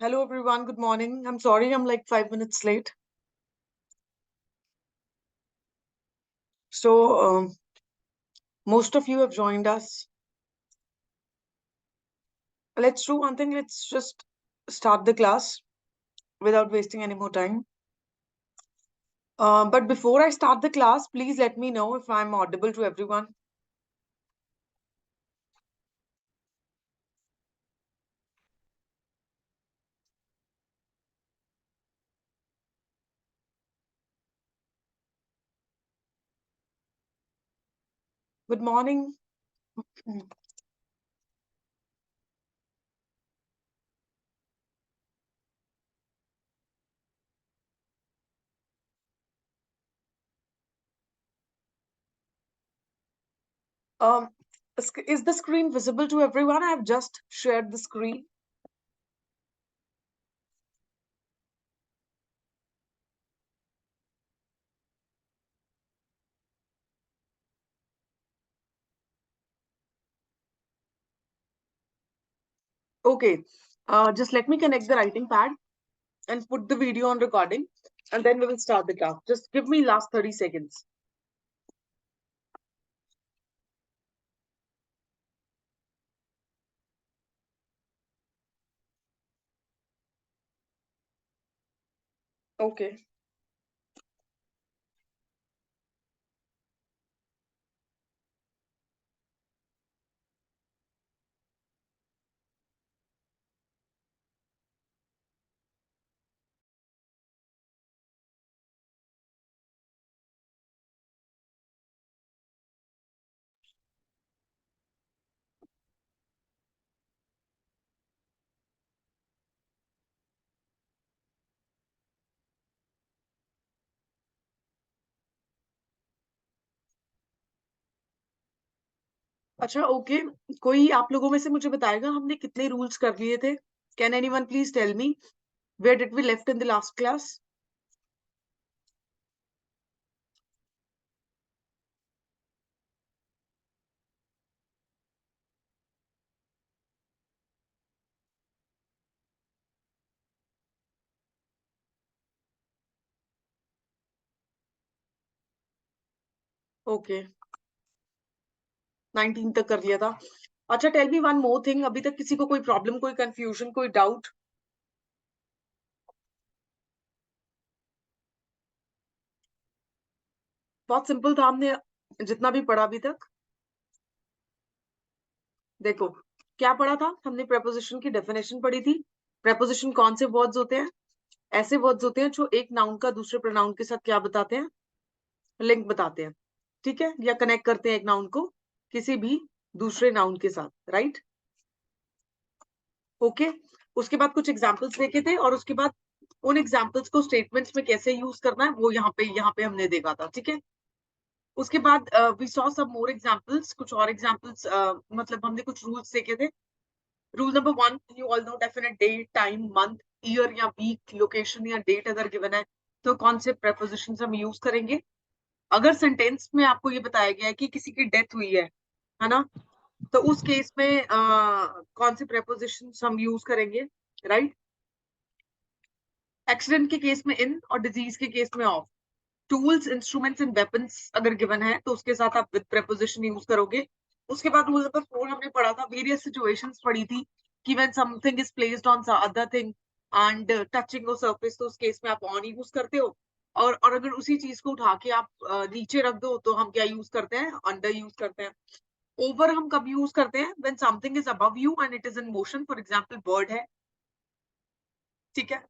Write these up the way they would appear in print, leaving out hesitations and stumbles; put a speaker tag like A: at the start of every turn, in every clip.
A: Hello everyone, good morning. I'm sorry I'm like 5 minutes late. So, most of you have joined us. Let's do one thing. Let's just start the class without wasting any more time. But before I start the class, please let me know if I'm audible to everyone. Good morning. Um, is the screen visible to everyone? I've just shared the screen. Okay. Just let me connect the writing pad and put the video on recording, and then we will start the class. Just give me last 30 seconds. Okay. अच्छा okay, कोई आप लोगों में से मुझे बताएगा हमने कितने रूल्स कर लिए थे? Can anyone please tell me where did we left in the last class? Okay, 19 तक कर लिया था। अच्छा, tell me one more thing, अभी तक किसी को कोई प्रॉब्लम, कोई कंफ्यूजन, कोई डाउट? बहुत सिंपल था, हमने जितना भी पढ़ा अभी तक। देखो क्या पढ़ा था हमने, प्रेपोजिशन की डेफिनेशन पढ़ी थी। प्रेपोजिशन कौन से वर्ड्स होते हैं? ऐसे वर्ड्स होते हैं जो एक नाउन का दूसरे प्रोनाउन के साथ क्या बताते हैं? लिंक बताते हैं। ठीक है, या कनेक्ट करते हैं एक नाउन को किसी भी दूसरे नाउन के साथ, राइट? ओके। उसके बाद कुछ एग्जांपल्स देखे थे, और उसके बाद उन एग्जांपल्स को स्टेटमेंट्स में कैसे यूज करना है वो यहाँ पे हमने देखा था। ठीक है, उसके बाद we saw some more examples, कुछ और एग्जांपल्स, मतलब हमने कुछ रूल्स देखे थे। Rule number 1, you all know definite day, time, month, year या वीक, लोकेशन या डेट अगर गिवन है तो कौन से प्रेपोजिशंस हम यूज करेंगे। अगर सेंटेंस में आपको ये बताया गया है कि किसी की डेथ हुई है ना, तो उस केस में कौन से प्रेपोजिशंस हम यूज करेंगे, राइट? एक्सीडेंट के केस में इन, और डिजीज के केस में of. Tools, instruments and weapons अगर गिवन है तो उसके साथ आप विद प्रेपोजिशन यूज करोगे। उसके बाद रूल नंबर 4 हमने पढ़ा था, वेरियस सिचुएशंस पढ़ी थी कि when something is placed on other thing and touching the surface, तो उस केस में आप ऑन यूज करते हो। और अगर उसी चीज को उठा के आप नीचे रख दो तो हम क्या यूज करते हैं? अंडर यूज करते हैं। ओवर हम कब यूज करते हैं? When something is above you and it is in motion, for example bird है। ठीक है,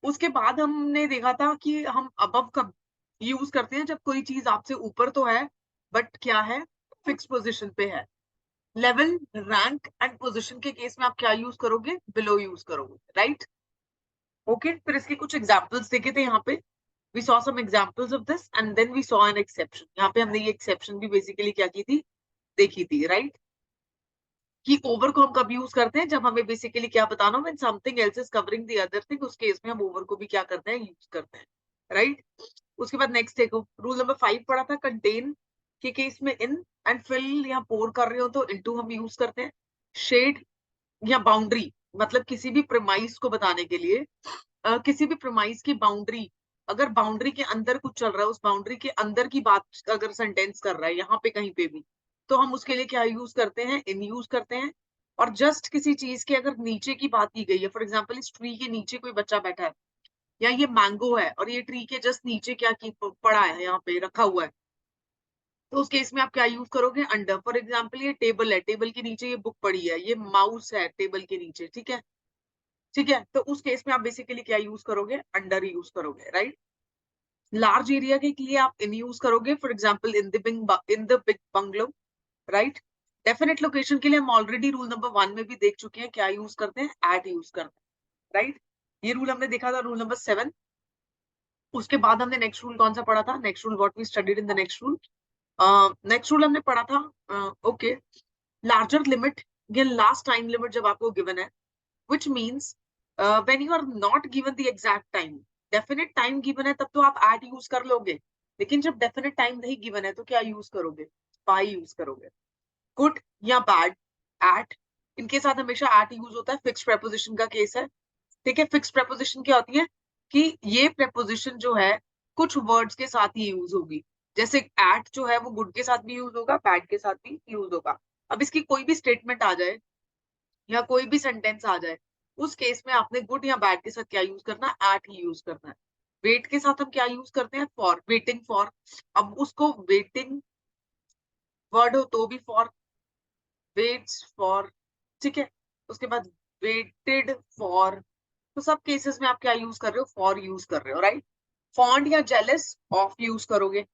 A: उसके बाद हमने देखा था कि हम अबव कब यूज करते हैं? जब कोई चीज आपसे ऊपर तो है बट क्या है? फिक्स पोजीशन पे है। लेवल, रैंक एंड पोजीशन के केस में आप क्या यूज करोगे? बिलो यूज करोगे, राइट? ओके, फिर इसके कुछ एग्जांपल्स देखे थे यहाँ पे। We saw some examples of this and then we saw an exception. यहाँ पे हमने ये एक्सेप्शन भी बेसिकली क्या की थी? देखी थी, राइट? कि ओवर को हम कब यूज करते हैं? जब हमें बेसिकली क्या बताना हो, when something else is covering the other thing, उस केस में हम ओवर को भी क्या करते हैं? यूज करते हैं, राइट? उसके बाद नेक्स्ट देखो, रूल नंबर 5 पढ़ा था, कंटेन के केस में इन, एंड फिल या पोर कर रहे हो तो इनटू हम यूज करते हैं। शेड या बाउंड्री, मतलब किसी भी प्रेमाइस को बताने के लिए किसी भी प्रेमाइस की बाउंड्री, अगर बाउंड्री के अंदर कुछ चल रहा है, उस बाउंड्री के अंदर की बात अगर सेंटेंस कर रहा है यहाँ पे कहीं पे भी, तो हम उसके लिए क्या यूज करते हैं, इन यूज करते हैं। और जस्ट किसी चीज के अगर नीचे की बात की गई है, फॉर एग्जाम्पल इस ट्री के नीचे कोई बच्चा बैठा है, या ये मैंगो है और ये ट्री के जस्ट नीचे क्या की पड़ा है, यहाँ पे रखा हुआ है, तो उस केस में आप क्या यूज करोगे, अंडर। फॉर एग्जाम्पल ये टेबल है, टेबल के नीचे ये बुक पड़ी है, ये माउस है टेबल के नीचे, ठीक है, ठीक है, तो उस केस में आप बेसिकली क्या यूज करोगे, अंडर यूज करोगे, राइट। लार्ज एरिया के लिए आप इन यूज करोगे, for example in the big bungalow, right. Definite location के लिए हम ऑलरेडी रूल नंबर 1 में भी देख चुके हैं, क्या यूज करते हैं, एट यूज करते हैं, राइट। ये रूल हमने देखा था, रूल नंबर 7। उसके बाद हमने नेक्स्ट रूल कौन सा पढ़ा था, next rule what we studied in the next rule, next rule हमने पढ़ा था, ओके, लार्जर लिमिट, ये लास्ट टाइम लिमिट जब आपको गिवन है, which means when you are not given the exact time, definite time given है तब तो आप at यूज कर लोगे, लेकिन जब definite time नहीं given है तो क्या यूज करोगे, by यूज करोगे। good या bad, at, इनके साथ हमेशा at यूज होता है, फिक्स प्रेपोजिशन का केस है, ठीक है। फिक्स प्रेपोजिशन क्या होती है कि ये प्रेपोजिशन जो है कुछ वर्ड्स के साथ ही यूज होगी, जैसे at जो है वो गुड के साथ भी यूज होगा, बैड के साथ भी यूज होगा। अब इसकी कोई भी स्टेटमेंट आ जाए या कोई भी सेंटेंस आ जाए, उस केस में आपने गुड या बैड के साथ क्या यूज करना है, एट ही यूज करना है। वेट के साथ हम क्या यूज करते हैं, फॉर, वेटिंग फॉर। अब उसको वेटिंग वर्ड हो तो भी फॉर, वेट्स फॉर, ठीक है। उसके बाद वेटेड फॉर, तो सब केसेस में आप क्या यूज कर रहे हो, फॉर यूज कर रहे हो, राइट। फॉन्ड या जेलस, ऑफ यूज करोगे,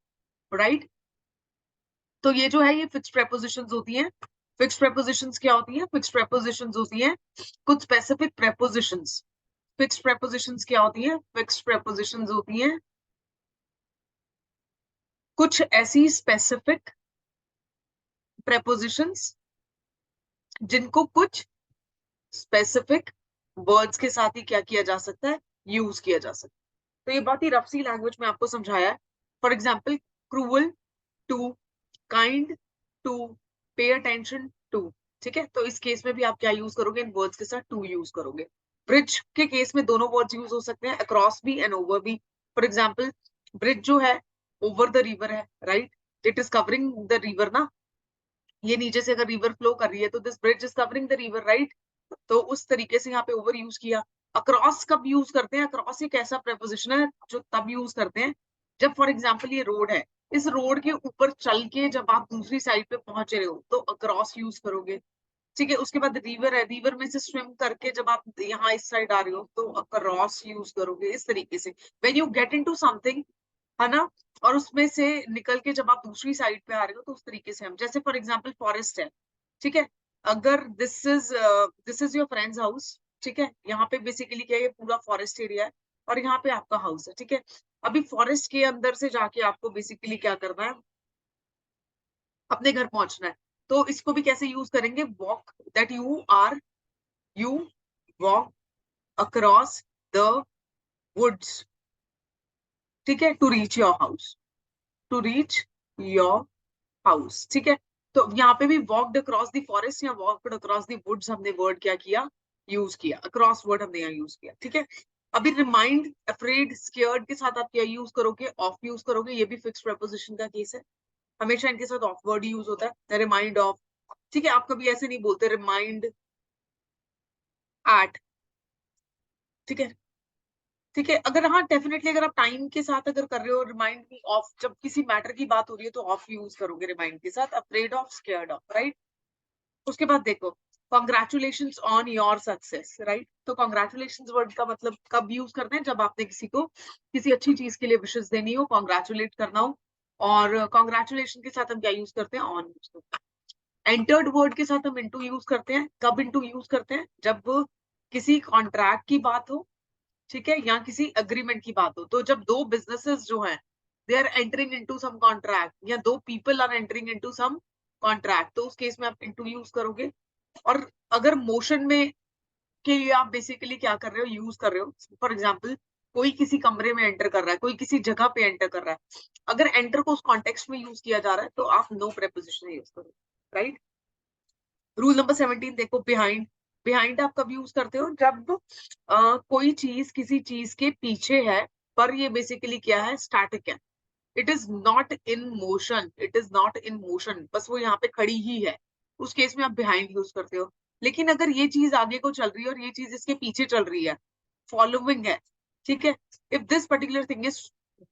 A: राइट। तो ये जो है ये फिक्स प्रेपोजिशंस होती हैं। फिक्स प्रेपोजिशंस क्या होती हैं, फिक्स प्रेपोजिशंस होती हैं कुछ स्पेसिफिक प्रेपोजिशंस। फिक्स प्रेपोजिशंस क्या होती हैं, फिक्स प्रेपोजिशंस होती हैं कुछ ऐसी स्पेसिफिक प्रेपोजिशंस जिनको कुछ स्पेसिफिक वर्ड्स के साथ ही क्या किया जा सकता है, यूज किया जा सकता है। तो ये बहुत ही रफ सी लैंग्वेज में आपको समझाया है। For example cruel to, kind to, pay attention to, ठीक है। तो इस केस में भी आप क्या यूज करोगे, इन वर्ड्स के साथ टू यूज करोगे। ब्रिज के केस में दोनों वर्ड्स यूज हो सकते हैं, अक्रॉस भी एंड ओवर भी। फॉर एग्जाम्पल ब्रिज जो है ओवर द रिवर है, right, it is covering the river ना, ये नीचे से अगर रिवर फ्लो कर रही है तो this bridge is covering the river, right. तो उस तरीके से यहाँ पे ओवर यूज किया। अक्रॉस कब यूज करते हैं, अक्रॉस एक ऐसा प्रेपोजिशन है जो तब यूज करते हैं जब फॉर एग्जाम्पल ये रोड है, इस रोड के ऊपर चल के जब आप दूसरी साइड पे पहुंच रहे हो तो अक्रॉस यूज करोगे, ठीक है। उसके बाद रिवर है, रिवर में से स्विम करके जब आप यहाँ इस साइड आ रहे हो तो अक्रॉस यूज करोगे, इस तरीके से। When you get into something, है ना, और उसमें से निकल के जब आप दूसरी साइड पे आ रहे हो तो उस तरीके से हम, जैसे फॉर एग्जाम्पल फॉरेस्ट है, ठीक है, अगर this is your friends house, ठीक है, यहाँ पे बेसिकली क्या है, ये पूरा फॉरेस्ट एरिया है और यहाँ पे आपका हाउस है, ठीक है। अभी फॉरेस्ट के अंदर से जाके आपको बेसिकली क्या करना है, अपने घर पहुंचना है। तो इसको भी कैसे यूज करेंगे, walk, that you walk across the woods, ठीक है, to reach your house, to reach your house, ठीक है। तो यहाँ पे भी वॉकड अक्रॉस द फॉरेस्ट या वॉकड अक्रॉस द वुड्स हमने वर्ड क्या किया, यूज किया, अक्रॉस वर्ड हमने यहाँ यूज किया, ठीक है। अभी रिमाइंड, अफ्रेड, स्केयर्ड के साथ आप क्या यूज करोगे, ऑफ यूज करोगे, ये भी फिक्स प्रेपोजिशन का केस है, हमेशा इनके साथ ऑफ वर्ड यूज होता है, रिमाइंड ऑफ, ठीक है। आप कभी ऐसे नहीं बोलते रिमाइंड एट, ठीक है, ठीक है। अगर हाँ डेफिनेटली अगर आप टाइम के साथ अगर कर रहे हो, रिमाइंड मी ऑफ, जब किसी मैटर की बात हो रही है तो ऑफ यूज करोगे रिमाइंड के साथ, afraid of, scared of, right. उसके बाद देखो, congratulations on your success, right. तो कॉन्ग्रेचुलेशंस वर्ड का मतलब कब यूज करते हैं, जब आपने किसी को किसी अच्छी चीज के लिए विशेष देनी हो, कॉन्ग्रेचुलेट करना हो। और कॉन्ग्रेचुलेशन के साथ हम क्या यूज करते हैं, ऑन यूज करते हैं। एंटर्ड वर्ड के साथ हम इनटू यूज करते हैं, कब इनटू यूज करते हैं, जब किसी कॉन्ट्रैक्ट की बात हो, ठीक है, या किसी अग्रीमेंट की बात हो। तो जब दो बिजनेसेस जो हैं they are entering into some contract, या दो people are entering into some contract, तो उस केस में आप इनटू यूज करोगे। और अगर मोशन में के लिए आप बेसिकली क्या कर रहे हो, यूज कर रहे हो, फॉर एग्जाम्पल कोई किसी कमरे में एंटर कर रहा है, कोई किसी जगह पे एंटर कर रहा है, अगर एंटर को उस कॉन्टेक्स्ट में यूज किया जा रहा है तो आप नो प्रेपोजिशन यूज करो, राइट। रूल नंबर 17 देखो, बिहाइंड, बिहाइंड आप कब यूज करते हो? जब कोई चीज किसी चीज के पीछे है, पर ये बेसिकली क्या है? स्टैटिक है। It is not in motion, it is not in motion, बस वो यहाँ पे खड़ी ही है, उस केस में आप बिहाइंड यूज करते हो। लेकिन अगर ये चीज आगे को चल रही है और ये चीज इसके पीछे चल रही है, फॉलोइंग है, ठीक है, if this particular thing is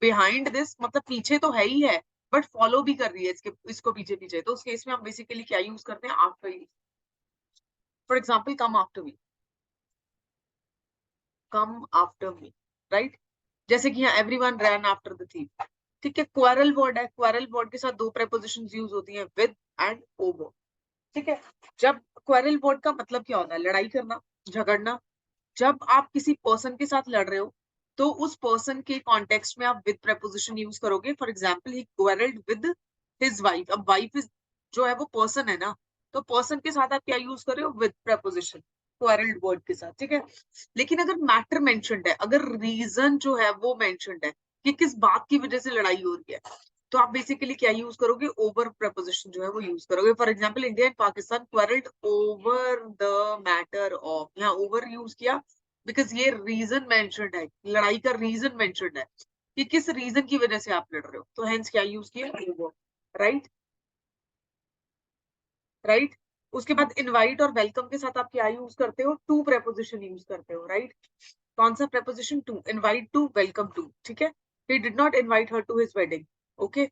A: behind this, मतलब पीछे तो है ही है बट फॉलो भी कर रही है इसके, इसको पीछे पीछे, तो उस केस में हम बेसिकली क्या यूज करते हैं? After use. For example, come after me, come after me, right? जैसे कि यहाँ everyone rain after the thief, ठीक है। क्वेरल वर्ड है, क्वेरल वर्ड के साथ दो प्रेपोजिशन यूज होती हैं, विद एंड ओवर, ठीक है। जब क्वेरल वर्ड का मतलब क्या होता है? लड़ाई करना, झगड़ना। जब आप किसी पर्सन के साथ लड़ रहे हो तो उस पर्सन के कॉन्टेक्स्ट में आप विद प्रेपोजिशन यूज करोगे। For example, he quarrelled with his wife. अब वाइफ इज जो है वो पर्सन है ना, तो पर्सन के साथ आप क्या यूज कर रहे हो? विद प्रेपोजिशन, क्वेरल्ड वर्ड के साथ, ठीक है। लेकिन अगर मैटर मेंशन्ड है, अगर रीजन जो है वो मेंशन्ड है कि किस बात की वजह से लड़ाई हो रही है, तो आप बेसिकली क्या यूज करोगे? ओवर प्रपोजिशन जो है वो यूज करोगे। For example, India and Pakistan quarrelled over the matter of, यहाँ ओवर यूज किया बिकॉज ये रीजन मेंशन्ड है, लड़ाई का रीजन मेंशन्ड है कि किस रीजन की वजह से आप लड़ रहे हो, तो हेंस क्या यूज किया? Over, right, right. उसके बाद इनवाइट और वेलकम के साथ आप क्या यूज करते हो? टू प्रेपोजिशन यूज करते हो, राइट। कौन सा preposition? To. Invite to, welcome to, ठीक है। He did not invite her to his wedding, okay.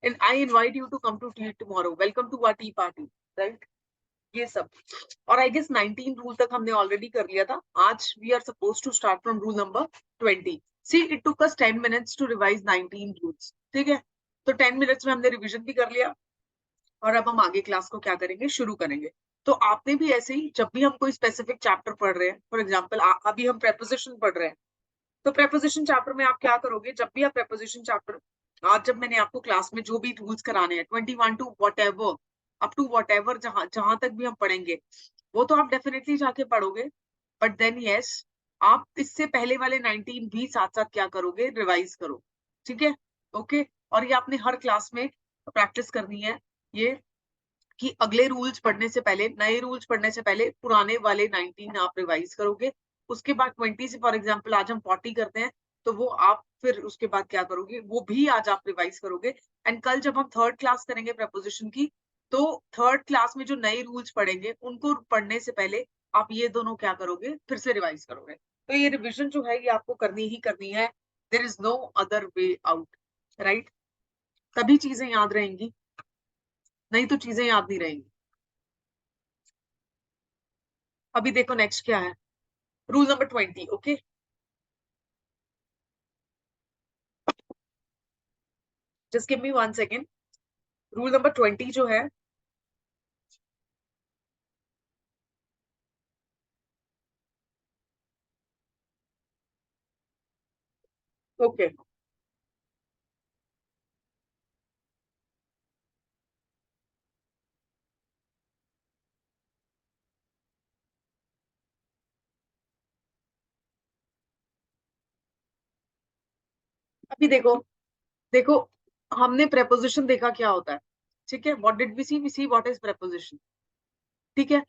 A: and I invite you to come to tea tomorrow. Welcome to our tea party, right? ये सब। और I guess 19 rule तक हमने already कर लिया था। आज we are suppose to start from rule number 20। See, it took us 10 minutes to revise 19 rules, ठीक है। तो 10 मिनट्स में हमने रिवीजन भी कर लिया और अब हम आगे क्लास को क्या करेंगे? शुरू करेंगे। तो आपने भी ऐसे ही, जब भी हम कोई स्पेसिफिक चैप्टर पढ़ रहे हैं, फॉर एग्जाम्पल अभी हम प्रेपोजिशन पढ़ रहे हैं, तो प्रेपोजिशन चैप्टर में आप क्या करोगे? जब भी आप प्रेपोजिशन चैप्टर, आज जब मैंने आपको क्लास में जो भी रूल्स कराने हैं 21 to whatever, up to whatever, जहां जहां तक भी हम पढ़ेंगे, वो तो आप डेफिनेटली जाके पढ़ोगे। बट देन यस, आप इससे पहले वाले 19 भी साथ साथ क्या करोगे? रिवाइज करो, ठीक है, ओके। और ये आपने हर क्लास में प्रैक्टिस करनी है, ये कि अगले रूल्स पढ़ने से पहले, नए रूल्स पढ़ने से पहले पुराने वाले 19 आप रिवाइज करोगे। उसके बाद 20 से, फॉर एग्जांपल आज हम 40 करते हैं, तो वो आप फिर उसके बाद क्या करोगे? वो भी आज आप रिवाइज करोगे। एंड कल जब हम थर्ड क्लास करेंगे प्रपोजिशन की, तो थर्ड क्लास में जो नए रूल्स पढ़ेंगे उनको पढ़ने से पहले आप ये दोनों क्या करोगे? फिर से रिवाइज करोगे। तो ये रिविजन जो है ये आपको करनी ही करनी है। There is no other way out, right. तभी चीजें याद रहेंगी, नहीं तो चीजें याद नहीं रहेंगी। अभी देखो नेक्स्ट क्या है, rule number 20, okay. Just give me 1 second. Rule number 20 जो है, ओके, अभी देखो, देखो, हमने प्रेपोजिशन देखा क्या होता है, ठीक है। What did we see what is preposition, ठीक है।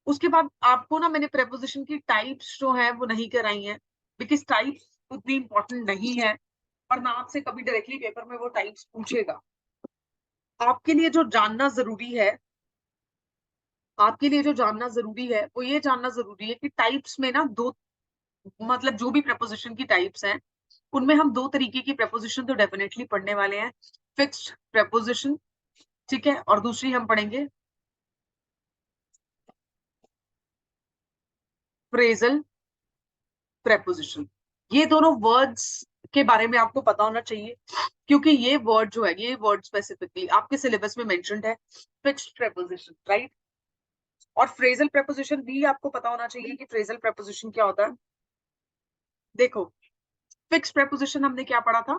A: उसके बाद आपको ना मैंने प्रेपोजिशन की टाइप्स जो है वो नहीं कराई है, बिकॉज टाइप्स उतनी इंपॉर्टेंट नहीं है, और ना आपसे कभी डायरेक्टली पेपर में वो टाइप्स पूछेगा। आपके लिए जो जानना जरूरी है, आपके लिए जो जानना जरूरी है वो ये जानना जरूरी है कि टाइप्स में ना दो, मतलब जो भी प्रपोजिशन की टाइप्स हैं उनमें हम दो तरीके की प्रपोजिशन तो डेफिनेटली पढ़ने वाले हैं। फिक्स्ड प्रपोजिशन, ठीक है, और दूसरी हम पढ़ेंगे फ्रेजल प्रपोजिशन। ये दोनों वर्ड्स के बारे में आपको पता होना चाहिए, क्योंकि ये वर्ड जो है, ये वर्ड स्पेसिफिकली आपके सिलेबस में मेंशन्ड है, फिक्स्ड प्रपोजिशन, राइट। और फ्रेजल प्रपोजिशन भी आपको पता होना चाहिए कि फ्रेजल प्रपोजिशन क्या होता है। देखो, फिक्स्ड प्रपोजिशन हमने क्या पढ़ा था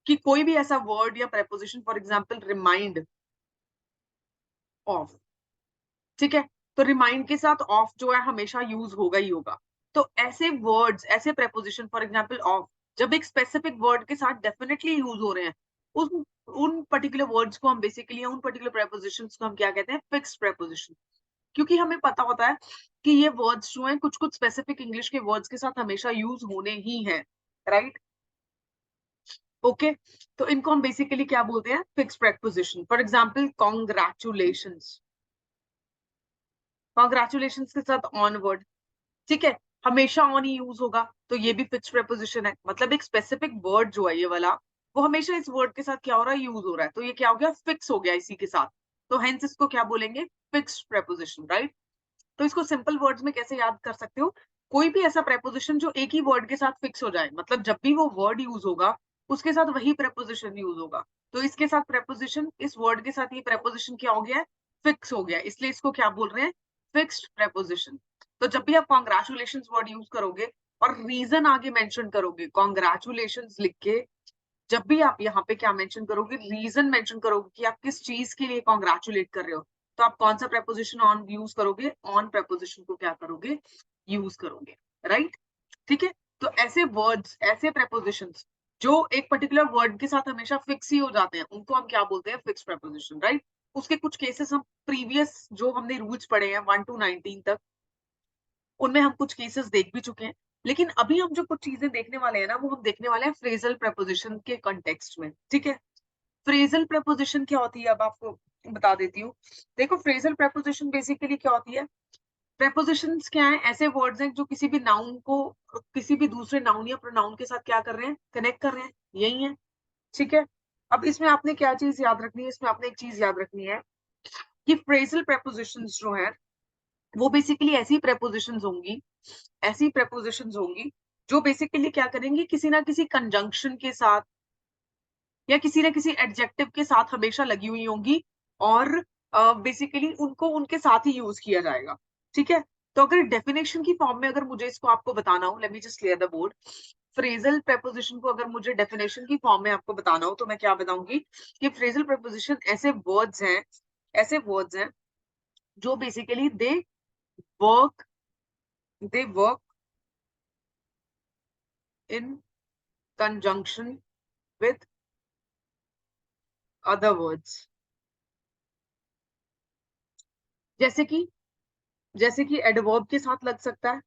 A: कि कोई भी ऐसा वर्ड या preposition, for example remind of, ठीक है, तो रिमाइंड के साथ ऑफ जो है हमेशा यूज होगा ही होगा। तो ऐसे वर्ड्स, ऐसे प्रपोजिशन, फॉर एग्जांपल ऑफ, जब एक स्पेसिफिक वर्ड के साथ डेफिनेटली यूज हो रहे हैं, उन पर्टिकुलर वर्ड्स को हम बेसिकली, उन पर्टिकुलर प्रपोजिशंस को हम क्या कहते हैं? Fixed preposition. क्योंकि हमें पता होता है कि ये वर्ड्स जो हैं कुछ कुछ स्पेसिफिक इंग्लिश के वर्ड्स के साथ हमेशा यूज होने ही हैं, राइट? ओके, तो इनको हम बेसिकली क्या बोलते हैं? Fixed preposition. For example congratulations, congratulations के साथ ऑन वर्ड, ठीक है, हमेशा ऑन ही यूज होगा, तो ये भी फिक्स्ड प्रेपोजिशन है। मतलब एक स्पेसिफिक वर्ड जो है ये वाला, वो हमेशा इस वर्ड के साथ क्या हो रहा है? यूज हो रहा है, तो ये क्या हो गया? फिक्स हो गया इसी के साथ, तो हेंस इसको क्या बोलेंगे? Fixed preposition, right? तो इसको सिंपल वर्ड्स में कैसे याद कर सकते हो? कोई भी ऐसा प्रेपोजिशन जो एक ही वर्ड के साथ फिक्स हो जाए, मतलब जब भी वो वर्ड यूज होगा उसके साथ वही प्रेपोजिशन यूज होगा। तो इसके साथ प्रेपोजिशन, इस वर्ड के साथ ये प्रेपोजिशन क्या हो गया है? फिक्स हो गया, इसलिए इसको क्या बोल रहे हैं? Fixed preposition. तो जब भी आप कॉन्ग्रेचुलेशन वर्ड यूज करोगे और रीजन आगे मेंशन करोगे, कॉन्ग्रेचुलेशन लिख के जब भी आप यहाँ पे क्या मेंशन करोगे? रीजन मेंशन करोगे कि आप किस चीज के लिए कॉन्ग्रेचुलेट कर रहे हो, तो आप कौन सा प्रेपोजिशन ऑन यूज करोगे? ऑन प्रेपोजिशन को क्या करोगे? यूज करोगे, राइट? ठीक है, तो ऐसे वर्ड्स, ऐसे प्रेपोजिशंस जो एक पर्टिकुलर वर्ड के साथ हमेशा फिक्स ही हो जाते हैं, उनको हम क्या बोलते हैं? Fix preposition, right? उसके कुछ केसेस हम प्रीवियस जो हमने रूल्स पढ़े हैं 1 to 19 तक, उनमें हम कुछ केसेस देख भी चुके हैं। लेकिन अभी हम जो कुछ चीजें देखने वाले हैं ना, वो हम देखने वाले हैं फ्रेजल प्रेपोजिशन के कॉन्टेक्स्ट में, ठीक है? फ्रेजल प्रेपोजिशन क्या होती है, अब आपको बता देती हूँ। देखो, फ्रेजल प्रेपोजिशन बेसिकली क्या होती है? प्रेपोजिशंस क्या है? ऐसे वर्ड्स हैं जो किसी भी नाउन को किसी भी दूसरे नाउन या प्रोनाउन के साथ क्या कर रहे हैं? कनेक्ट कर रहे हैं, यही है, ठीक है? अब इसमें आपने क्या चीज याद रखनी है? इसमें आपने एक चीज याद रखनी है कि फ्रेजल प्रेपोजिशंस जो है वो बेसिकली ऐसी प्रेपोजिशंस होंगी, ऐसी प्रेपोजिशंस होंगी जो बेसिकली क्या करेंगी? किसी ना किसी कंजंक्शन के साथ या किसी ना किसी एडजेक्टिव के साथ हमेशा लगी हुई होंगी, और बेसिकली उनको उनके साथ ही यूज किया जाएगा, ठीक है? तो अगर डेफिनेशन की फॉर्म में अगर मुझे इसको आपको बताना हो, late me just clear the board. Phrasal preposition को अगर मुझे डेफिनेशन की फॉर्म में आपको बताना हो, तो मैं क्या बताऊंगी कि फ्रेजल प्रेपोजिशन ऐसे वर्ड्स हैं, ऐसे वर्ड्स हैं जो basically work they work in conjunction with other words, जैसे कि एडवर्ब के साथ लग सकता है,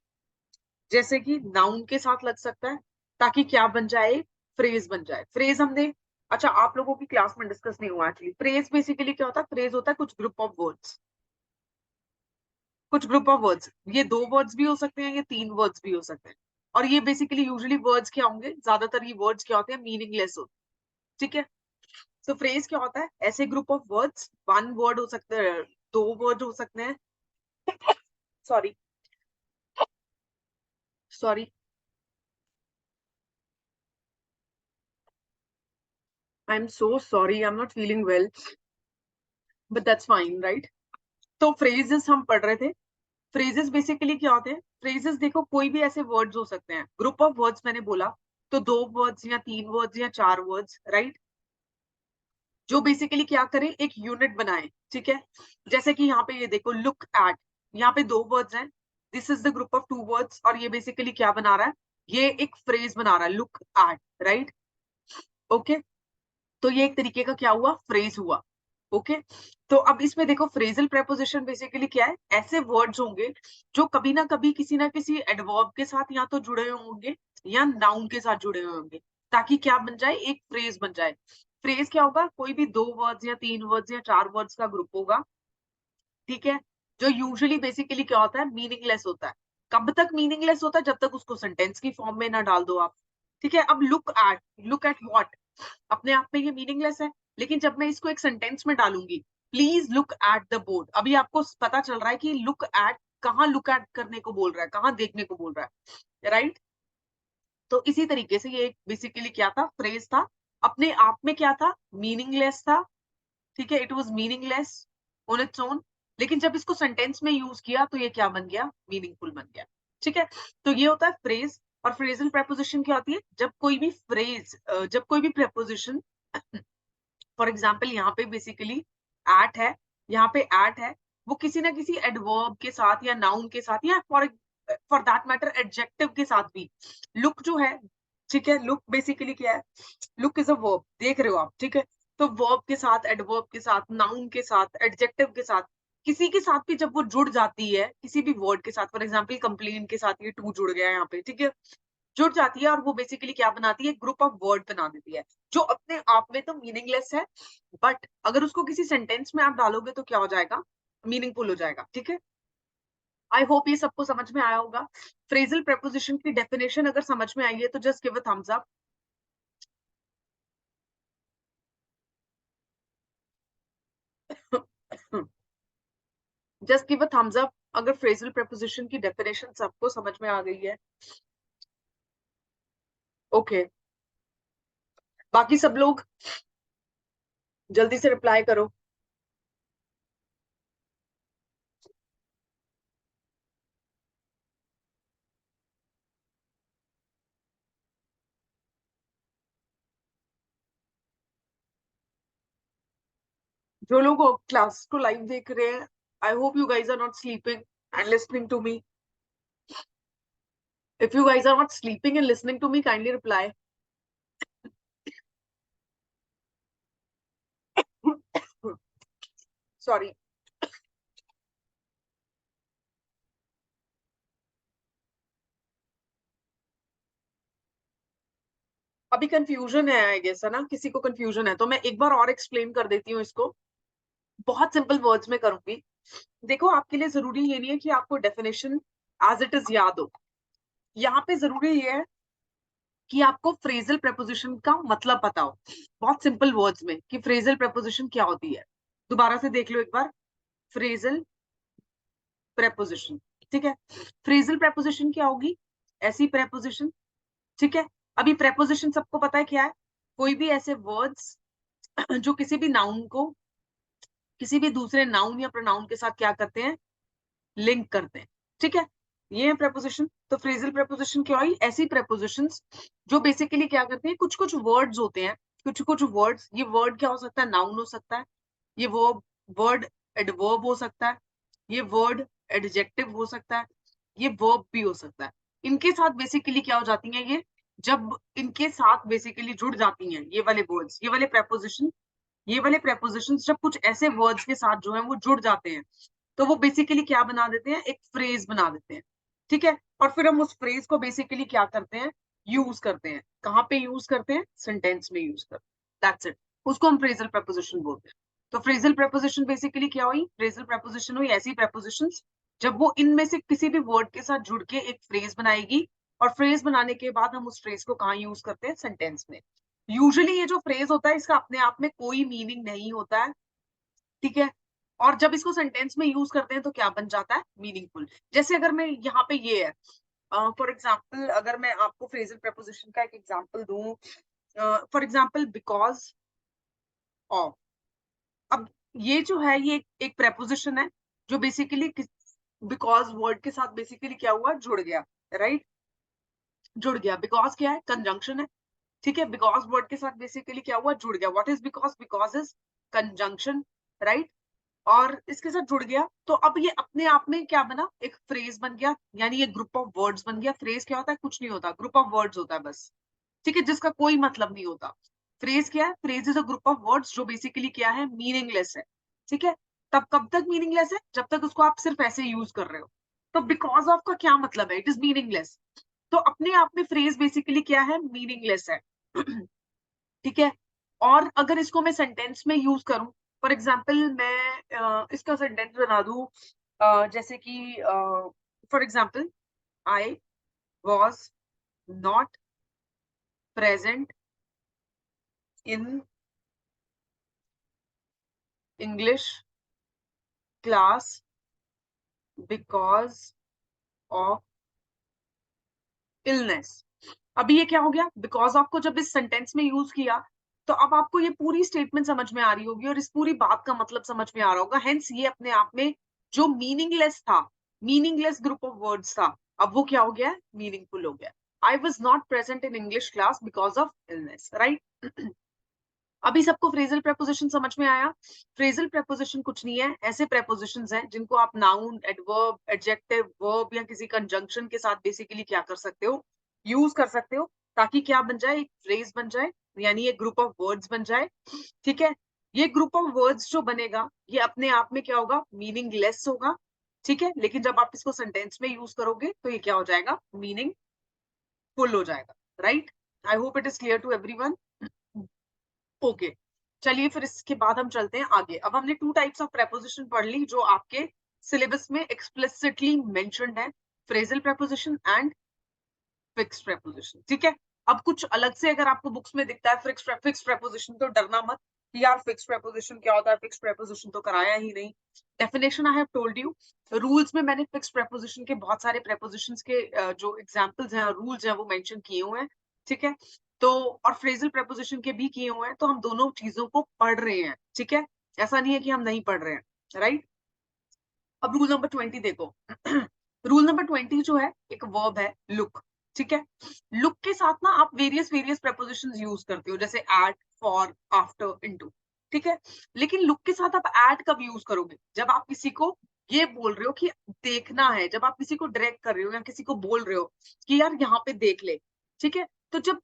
A: जैसे कि नाउन के साथ लग सकता है, ताकि क्या बन जाए? फ्रेज बन जाए। फ्रेज हमने, अच्छा, आप लोगों की क्लास में डिस्कस नहीं हुआ एक्चुअली। फ्रेज बेसिकली क्या होता है? फ्रेज होता है कुछ ग्रुप ऑफ वर्ड्स, कुछ ग्रुप ऑफ वर्ड्स। ये 2 वर्ड्स भी हो सकते हैं, ये 3 वर्ड्स भी हो सकते हैं। और ये बेसिकली यूजुअली वर्ड्स क्या होंगे? ज्यादातर ये वर्ड्स क्या होते हैं? मीनिंगलेस होते हैं, ठीक है? तो फ्रेज क्या होता है? ऐसे ग्रुप ऑफ वर्ड्स, 1 वर्ड हो सकते हैं, 2 वर्ड हो सकते हैं, sorry sorry, I am so sorry, I am not feeling well, but that's fine, right? तो फ्रेजेस हम पढ़ रहे थे। फ्रेजेस बेसिकली क्या होते हैं? फ्रेजेस देखो, कोई भी ऐसे वर्ड्स हो सकते हैं, ग्रुप ऑफ वर्ड्स मैंने बोला, तो 2 वर्ड्स या 3 वर्ड्स या 4 वर्ड्स, राइट? जो बेसिकली क्या करें? एक यूनिट बनाए, ठीक है? जैसे कि यहाँ पे ये देखो, लुक एट, यहाँ पे 2 वर्ड्स हैं, this is the group of 2 words, और ये बेसिकली क्या बना रहा है? ये एक फ्रेज बना रहा है, लुक एट, राइट? ओके, तो ये एक तरीके का क्या हुआ? फ्रेज हुआ, ओके? तो अब इसमें देखो, फ्रेजल प्रेपोजिशन बेसिकली क्या है? ऐसे वर्ड्स होंगे जो कभी ना कभी किसी ना किसी एडवर्ब के साथ या तो जुड़े हुए होंगे या नाउन के साथ जुड़े हुए होंगे, ताकि क्या बन जाए? एक फ्रेज बन जाए। फ्रेज क्या होगा? कोई भी 2 वर्ड्स या 3 वर्ड्स या 4 वर्ड्स का ग्रुप होगा, ठीक है? जो यूजुअली बेसिकली क्या होता है? मीनिंगलेस होता है। कब तक मीनिंगलेस होता है? जब तक उसको सेंटेंस की फॉर्म में ना डाल दो आप, ठीक है? अब लुक एट व्हाट, अपने आप में ये मीनिंगलेस है, लेकिन जब मैं इसको एक सेंटेंस में डालूंगी, please look at the board, अभी आपको पता चल रहा है कि लुक एट कहाँ लुक एट करने को बोल रहा है, कहाँ देखने को बोल रहा है, राइट? तो इसी तरीके से ये बेसिकली क्या था? फ्रेज था, अपने आप में क्या था? मीनिंगलेस था, ठीक है? It was meaningless on its own, लेकिन जब इसको सेंटेंस में यूज किया तो ये क्या बन गया? मीनिंगफुल बन गया, ठीक है? तो ये होता है फ्रेज। और फ्रेजल प्रेपोजिशन क्या होती है? जब कोई भी फ्रेज, जब कोई भी प्रेपोजिशन, फॉर एग्जाम्पल यहाँ पे बेसिकली एट है, यहाँ पे एट है, वो किसी ना किसी एडवर्ब के साथ या नाउन के साथ या फॉर दैट मैटर एडजेक्टिव के साथ भी, लुक जो है, ठीक है, लुक बेसिकली क्या है? लुक इज अ वर्ब, देख रहे हो आप, ठीक है? तो वर्ब के साथ, एडवर्ब के साथ, नाउन के साथ, एडजेक्टिव के साथ किसी के साथ भी जब वो जुड़ जाती है, किसी भी वर्ड के साथ, फॉर एग्जाम्पल कंप्लेन के साथ ये टू जुड़ गया यहाँ पे, ठीक है, जुड़ जाती है और वो बेसिकली क्या बनाती है, ग्रुप ऑफ वर्ड बना देती है जो अपने आप में तो मीनिंगलेस है, बट अगर उसको किसी सेंटेंस में आप डालोगे तो क्या हो जाएगा, मीनिंगफुल हो जाएगा, ठीक है। आई होप ये सबको समझ में आया होगा। फ्रेजल प्रेपोजिशन की डेफिनेशन अगर समझ में आई है तो just give a thumbs up. Just give a thumbs up अगर फ्रेजल प्रेपोजिशन की डेफिनेशन सबको समझ में आ गई है। Okay okay. बाकी सब लोग जल्दी से रिप्लाई करो। जो लोग क्लास को लाइव देख रहे हैं, I hope you guys are not sleeping and listening to me. If you guys are not sleeping and listening to me, kindly reply. Sorry. अभी कंफ्यूजन है आई गेस, है ना, किसी को कंफ्यूजन है तो मैं एक बार और एक्सप्लेन कर देती हूँ इसको, बहुत सिंपल वर्ड्स में करूंगी। देखो, आपके लिए जरूरी ये नहीं है कि आपको डेफिनेशन एज इट इज याद हो। यहाँ पे जरूरी ये है कि आपको फ्रेजल प्रेपोजिशन का मतलब पता हो, बहुत सिंपल वर्ड्स में, कि फ्रेजल प्रेपोजिशन क्या होती है। दोबारा से देख लो एक बार, फ्रेजल प्रेपोजिशन, ठीक है। फ्रेजल प्रेपोजिशन क्या होगी, ऐसी प्रेपोजिशन, ठीक है। अभी प्रेपोजिशन सबको पता है क्या है, कोई भी ऐसे वर्ड्स जो किसी भी नाउन को किसी भी दूसरे नाउन या प्रोनाउन के साथ क्या करते हैं, लिंक करते हैं, ठीक है। ये है प्रेपोजिशन। तो फ्रेजल प्रेपोजिशन क्या हुई, ऐसी प्रेपोजिशंस जो बेसिकली क्या करते हैं, कुछ कुछ वर्ड्स होते हैं, कुछ कुछ वर्ड्स, ये वर्ड क्या हो सकता है, नाउन हो सकता है, ये वो वर्ड एडवर्ब हो सकता है, ये वर्ड एडजेक्टिव हो सकता है, ये वर्ब भी हो सकता है। इनके साथ बेसिकली क्या हो जाती हैं, ये जब इनके साथ बेसिकली जुड़ जाती हैं ये वाले वर्ड्स, ये वाले प्रेपोजिशंस जब कुछ ऐसे वर्ड्स के साथ जो है वो जुड़ जाते हैं, तो वो बेसिकली क्या बना देते हैं, एक फ्रेज बना देते हैं, ठीक है। और फिर हम उस फ्रेज को बेसिकली क्या करते हैं, यूज करते हैं। कहाँ पे यूज करते हैं, सेंटेंस में यूज करते हैं, दैट्स इट। उसको हम फ्रेजल प्रेपोजिशन बोलते हैं। तो फ्रेजल प्रेपोजिशन बेसिकली क्या हुई, फ्रेजल प्रेपोजिशन हुई ऐसी प्रेपोजिशन जब वो इनमें से किसी भी वर्ड के साथ जुड़ के एक फ्रेज बनाएगी, और फ्रेज बनाने के बाद हम उस फ्रेज को कहाँ यूज करते हैं, सेंटेंस में। यूजुअली ये जो फ्रेज होता है इसका अपने आप में कोई मीनिंग नहीं होता है, ठीक है। और जब इसको सेंटेंस में यूज करते हैं तो क्या बन जाता है, मीनिंगफुल। जैसे अगर मैं यहाँ पे ये है, फॉर एग्जाम्पल अगर मैं आपको फ्रेजल प्रेपोजिशन का एक एग्जाम्पल दूं, फॉर एग्जाम्पल बिकॉज ऑफ। अब ये जो है ये एक प्रेपोजिशन है जो बेसिकली बिकॉज वर्ड के साथ बेसिकली क्या हुआ, जुड़ गया, राइट, जुड़ गया। बिकॉज क्या है, कंजंक्शन है, ठीक है। बिकॉज वर्ड के साथ बेसिकली क्या हुआ, जुड़ गया। What is because, because is conjunction, right. और इसके साथ जुड़ गया तो अब ये अपने आप में क्या बना, एक फ्रेज बन गया, यानी ये ग्रुप ऑफ वर्ड्स बन गया। फ्रेज क्या होता है, कुछ नहीं होता, ग्रुप ऑफ वर्ड्स होता है बस, ठीक है, जिसका कोई मतलब नहीं होता। फ्रेज क्या है, phrase is a group of words जो बेसिकली क्या है, मीनिंगलेस है, ठीक है। तब कब तक मीनिंगलेस है, जब तक उसको आप सिर्फ ऐसे यूज कर रहे हो। तो बिकॉज ऑफ का क्या मतलब है, इट इज मीनिंगलेस। तो अपने आप में फ्रेज बेसिकली क्या है, मीनिंगलेस है। ठीक है। और अगर इसको मैं सेंटेंस में यूज करूं, फॉर एग्जाम्पल मैं इसका सेंटेंस बना दूं, जैसे कि for example, I was not present in English class because of illness. अभी ये क्या हो गया, बिकॉज ऑफ को जब इस सेंटेंस में यूज किया तो अब आपको ये पूरी स्टेटमेंट समझ में आ रही होगी और इस पूरी बात का मतलब समझ में आ रहा होगा। हेंस ये अपने आप में जो मीनिंगलेस था, मीनिंगलेस ग्रुप ऑफ वर्ड्स था, अब वो क्या हो गया, मीनिंगफुल हो गया। I was not present in English class because of illness, right. अभी सबको फ्रेजल प्रेपोजिशन समझ में आया। फ्रेजल प्रेपोजिशन कुछ नहीं है, ऐसे प्रेपोजिशंस हैं जिनको आप नाउन, एडवर्ब, एडजेक्टिव, वर्ब या किसी कंजंक्शन के साथ बेसिकली क्या कर सकते हो, यूज कर सकते हो, ताकि क्या बन जाए, एक फ्रेज बन जाए, यानी एक ग्रुप ऑफ वर्ड्स बन जाए, ठीक है। ये ग्रुप ऑफ वर्ड्स जो बनेगा ये अपने आप में क्या होगा, मीनिंगलेस होगा, ठीक है, लेकिन जब आप इसको सेंटेंस में यूज करोगे तो ये क्या हो जाएगा, मीनिंगफुल हो जाएगा, right. I hope it is clear to everyone. Okay, चलिए फिर इसके बाद हम चलते हैं आगे। अब हमने टू टाइप्स ऑफ प्रेपोजिशन पढ़ ली जो आपके सिलेबस में एक्सप्लिसिटली मेंशन्ड है, phrasal preposition and fixed preposition, ठीक है। अब कुछ अलग से अगर आपको बुक्स में दिखता है फिक्स्ड प्रेपोजिशन तो डरना मत कि यार फिक्स्ड प्रेपोजिशन क्या होता है, फिक्स्ड प्रेपोजिशन तो कराया ही नहीं। Definition I have told you, rules में मैंने फिक्स्ड प्रेपोजिशन के बहुत सारे प्रेपोजिशंस के जो एग्जांपल्स हैं, रूल्स हैं, वो मेंशन किए हुए हैं, ठीक है। तो और फ्रेजल प्रेपोजिशन के भी किए हुए हैं, तो हम दोनों चीजों को पढ़ रहे हैं, ठीक है, ऐसा नहीं है कि हम नहीं पढ़ रहे हैं, राइट। अब रूल नंबर 20 देखो। रूल नंबर 20 जो है एक वर्ब है लुक, ठीक है। लुक के साथ ना आप वेरियस वेरियस प्रेपोजिशंस यूज करते हो, जैसे एट, फॉर, आफ्टर, इनटू, ठीक है। लेकिन लुक के साथ आप एट कब यूज करोगे, जब आप किसी को ये बोल रहे हो कि देखना है, जब आप किसी को डायरेक्ट कर रहे हो या किसी को बोल रहे हो कि यार यहाँ पे देख ले, ठीक है। तो जब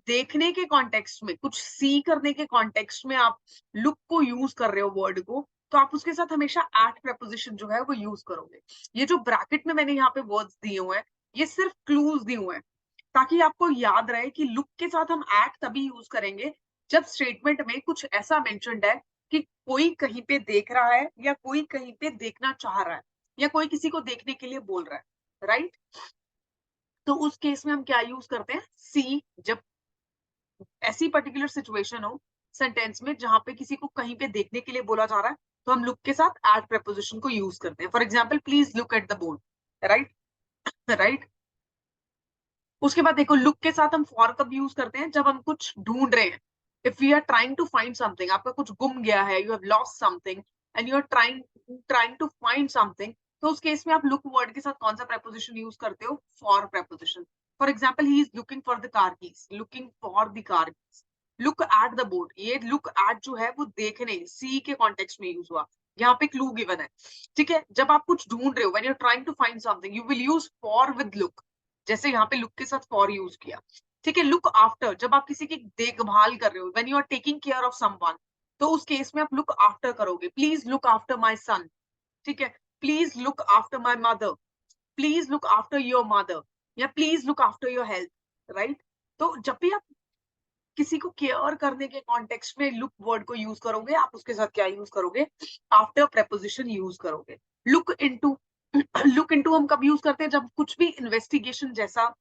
A: देखने के कॉन्टेक्स्ट में, कुछ सी करने के कॉन्टेक्स्ट में आप लुक को यूज कर रहे हो वर्ड को, तो आप उसके साथ हमेशा एट प्रेपोजिशन जो है वो यूज करोगे। ये जो ब्रैकेट में मैंने यहाँ पे वर्ड्स दिए हुए हैं, ये सिर्फ क्लूज दिए हुए हैं ताकि आपको याद रहे कि लुक के साथ हम एट तभी यूज करेंगे जब स्टेटमेंट में कुछ ऐसा मेंशन्ड है कि कोई कहीं पे देख रहा है या कोई कहीं पे देखना चाह रहा है या कोई किसी को देखने के लिए बोल रहा है, राइट। तो उस केस में हम क्या यूज करते हैं, सी, जब ऐसी पर्टिकुलर सिचुएशन हो सेंटेंस में जहां पे किसी को कहीं पे देखने के लिए बोला जा रहा है, तो हम लुक के साथ एट प्रेपोजिशन को यूज करते हैं। For example, please look at the board, right, right. उसके बाद देखो, लुक के साथ हम फॉर कब यूज करते हैं, जब हम कुछ ढूंढ रहे हैं। If we are trying to find something, आपका कुछ गुम गया है, you have lost something and you are trying to find something, तो उस केस में आप लुक वर्ड के साथ कौन सा प्रेपोजिशन यूज करते हो, for preposition. For example, he is looking for the car keys, looking for the car keys. Look at the board, ये लुक एट जो है वो देखने, सी के कॉन्टेक्स्ट में यूज हुआ, यहाँ पे क्लू गिवन है, ठीक है। जब आप कुछ ढूंढ रहे हो, when you are trying to find something, you will use for with look, जैसे यहाँ पे लुक के साथ फॉर यूज किया, ठीक है। लुक आफ्टर, जब आप किसी की देखभाल कर रहे हो, when you are taking care of someone, तो उस केस में आप लुक आफ्टर करोगे, please look after my son, ठीक है। Please look after my mother, please look after your mother, या please look after your health, right. तो जब भी आप किसी को केयर करने के कॉन्टेक्स्ट में लुक वर्ड को यूज करोगे, आप उसके साथ क्या यूज करोगे, आफ्टर प्रेपोजिशन यूज करोगे। लुक इनटू, लुक इनटू हम कब यूज करते हैं, जब कुछ भी इन्वेस्टिगेशन जैसा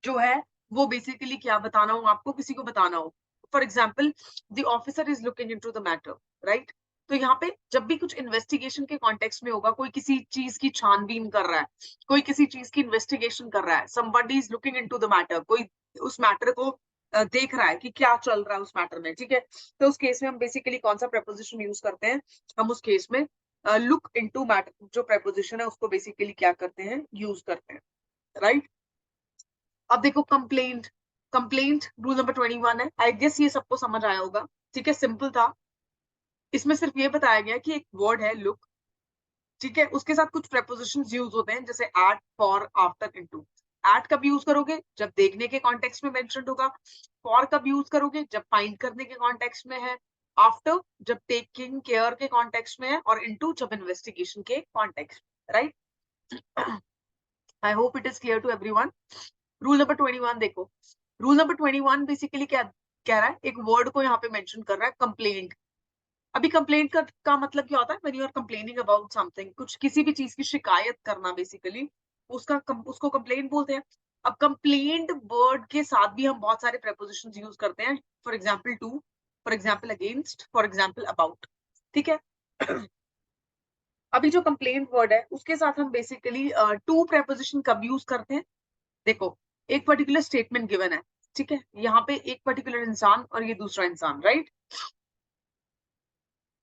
A: जो है वो बेसिकली क्या बताना हो, आपको किसी को बताना हो। For example, the officer is looking into the matter, right. तो यहाँ पे जब भी कुछ इन्वेस्टिगेशन के कॉन्टेक्स्ट में होगा, कोई किसी चीज की छानबीन कर रहा है, कोई किसी चीज की इन्वेस्टिगेशन कर रहा है, somebody is looking into the matter, कोई उस मैटर को देख रहा है कि क्या चल रहा है उस मैटर में, ठीक है। तो उस केस में हम बेसिकली कौन सा प्रेपोजिशन यूज करते हैं, हम उस केस में लुक इनटू मैटर जो प्रेपोजिशन है उसको बेसिकली क्या करते हैं, यूज करते हैं, राइट। अब देखो, कंप्लेंट, कंप्लेंट रूल नंबर 21 है, आई गेस ये सबको समझ आया होगा, ठीक है, सिंपल था। इसमें सिर्फ ये बताया गया कि एक वर्ड है लुक, ठीक है, उसके साथ कुछ प्रेपोजिशंस यूज होते हैं, जैसे at, for, after, into. At कब यूज करोगे, जब देखने के कॉन्टेक्स्ट में मेंशन्ड होगा। फॉर कब यूज करोगे, जब फाइंड करने के कॉन्टेक्स्ट में है। आफ्टर, जब टेकिंग केयर के कॉन्टेक्स्ट में है। और इनटू, जब इन्वेस्टिगेशन के context, right. I hope it is clear to everyone. Rule number 21 देखो। रूल नंबर 21 बेसिकली क्या कह रहा है, एक वर्ड को यहाँ पे मेंशन कर रहा है, कंप्लेंट। अभी कंप्लेंट का मतलब क्या होता है, when you are complaining about something, कुछ किसी भी चीज की शिकायत करना बेसिकली, उसको कंप्लेंट बोलते हैं। अब कंप्लेंट वर्ड के साथ भी हम बहुत सारे प्रेपोजिशंस यूज करते हैं, for example to, for example against, for example about, ठीक है। अभी जो कंप्लेंट वर्ड है उसके साथ हम बेसिकली टू प्रेपोजिशन कब यूज करते हैं, देखो, एक पर्टिकुलर स्टेटमेंट गिवन है, ठीक है, यहाँ पे एक पर्टिकुलर इंसान और ये दूसरा इंसान, राइट,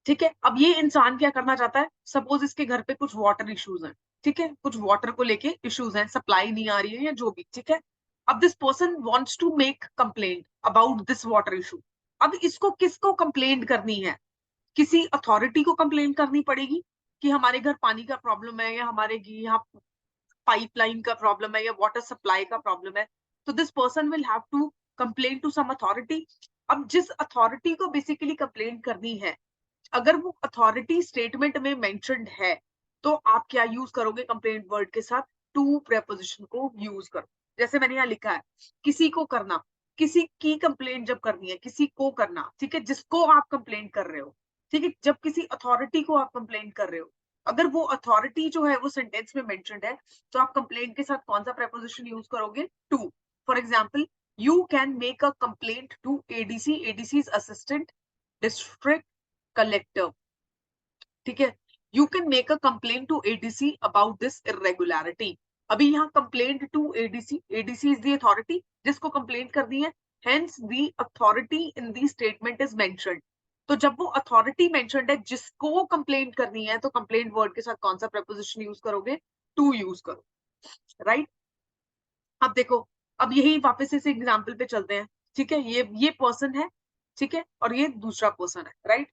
A: ठीक है। अब ये इंसान क्या करना चाहता है, सपोज इसके घर पे कुछ वाटर इश्यूज हैं, ठीक है, कुछ वाटर को लेके इश्यूज हैं, सप्लाई नहीं आ रही है या जो भी, ठीक है। अब this person wants to make complaint about this water issue. अब इसको किसको कंप्लेंट करनी है, किसी अथॉरिटी को कंप्लेंट करनी पड़ेगी कि हमारे घर पानी का प्रॉब्लम है, या हमारे यहाँ पाइपलाइन का प्रॉब्लम है, या वाटर सप्लाई का प्रॉब्लम है। तो this person will have to complain to some authority, अब जिस अथॉरिटी को बेसिकली कंप्लेंट करनी है, अगर वो अथॉरिटी स्टेटमेंट में मेंशन्ड है, तो आप क्या यूज करोगे कंप्लेंट वर्ड के साथ? टू प्रेपोजिशन को यूज करो। जैसे मैंने यहाँ लिखा है, किसी को करना, किसी की कंप्लेंट जब करनी है, किसी को करना, ठीक है, जिसको आप कंप्लेंट कर रहे हो, ठीक है, जब किसी अथॉरिटी को आप कंप्लेंट कर रहे हो, अगर वो अथॉरिटी जो है वो सेंटेंस में मेंशन्ड है, तो आप कंप्लेंट के साथ कौन सा प्रेपोजिशन यूज करोगे? To. For example, you can make a complaint to ADC, ADC assistant district collector, ठीक है, you can make a complaint to ADC about this irregularity. अभी यहाँ complaint to ADC, ADC is the authority जिसको complaint करनी है, hence the authority in the statement is mentioned. तो जब वो अथॉरिटी मेंशन्ड है जिसको कंप्लेंट करनी है, तो कंप्लेंट वर्ड के साथ कौन सा प्रपोजिशन यूज करोगे? टू यूज करो, राइट? अब देखो, अब यही वापस इस एग्जाम्पल पे चलते हैं, ठीक है, ये पर्सन है, ठीक है, और ये दूसरा पर्सन है, राइट?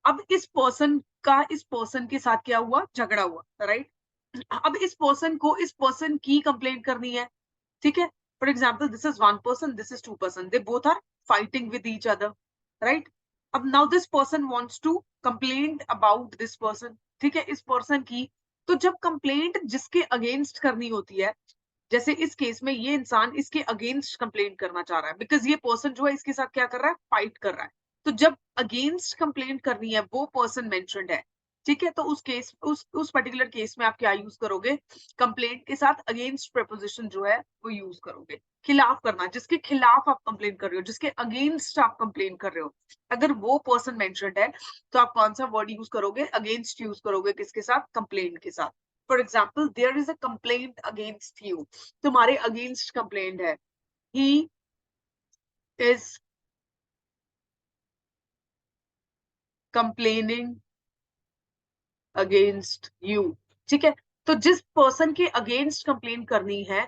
A: अब इस पर्सन के साथ क्या हुआ? झगड़ा हुआ, राइट? अब इस पर्सन की कंप्लेंट करनी है, ठीक है, for example this is one person, this is two person, they both are fighting with each other, right? अब now this person wants to complaint about this person, ठीक है, इस पर्सन की। तो जब कंप्लेंट जिसके अगेंस्ट करनी होती है, जैसे इस केस में ये इंसान इसके अगेंस्ट कंप्लेंट करना चाह रहा है, बिकॉज ये पर्सन जो है इसके साथ क्या कर रहा है? फाइट कर रहा है। तो जब अगेंस्ट कंप्लेंट करनी है, वो पर्सन मेंशन्ड है, ठीक है, तो उस केस उस पर्टिकुलर केस में आप क्या यूज करोगे? कंप्लेंट के साथ अगेंस्ट प्रपोजिशन जो है वो यूज करोगे। खिलाफ करना, जिसके खिलाफ आप कंप्लेंट कर रहे हो, जिसके अगेंस्ट आप कंप्लेंट कर रहे हो, अगर वो पर्सन मेंशन्ड है, तो आप कौन सा वर्ड यूज करोगे? अगेंस्ट यूज करोगे, किसके साथ? कंप्लेंट के साथ। For example, there is a complaint against you, तुम्हारे अगेंस्ट कंप्लेंट है, he is complaining against you, ठीक है, तो जिस पर्सन के अगेंस्ट कंप्लेन करनी है,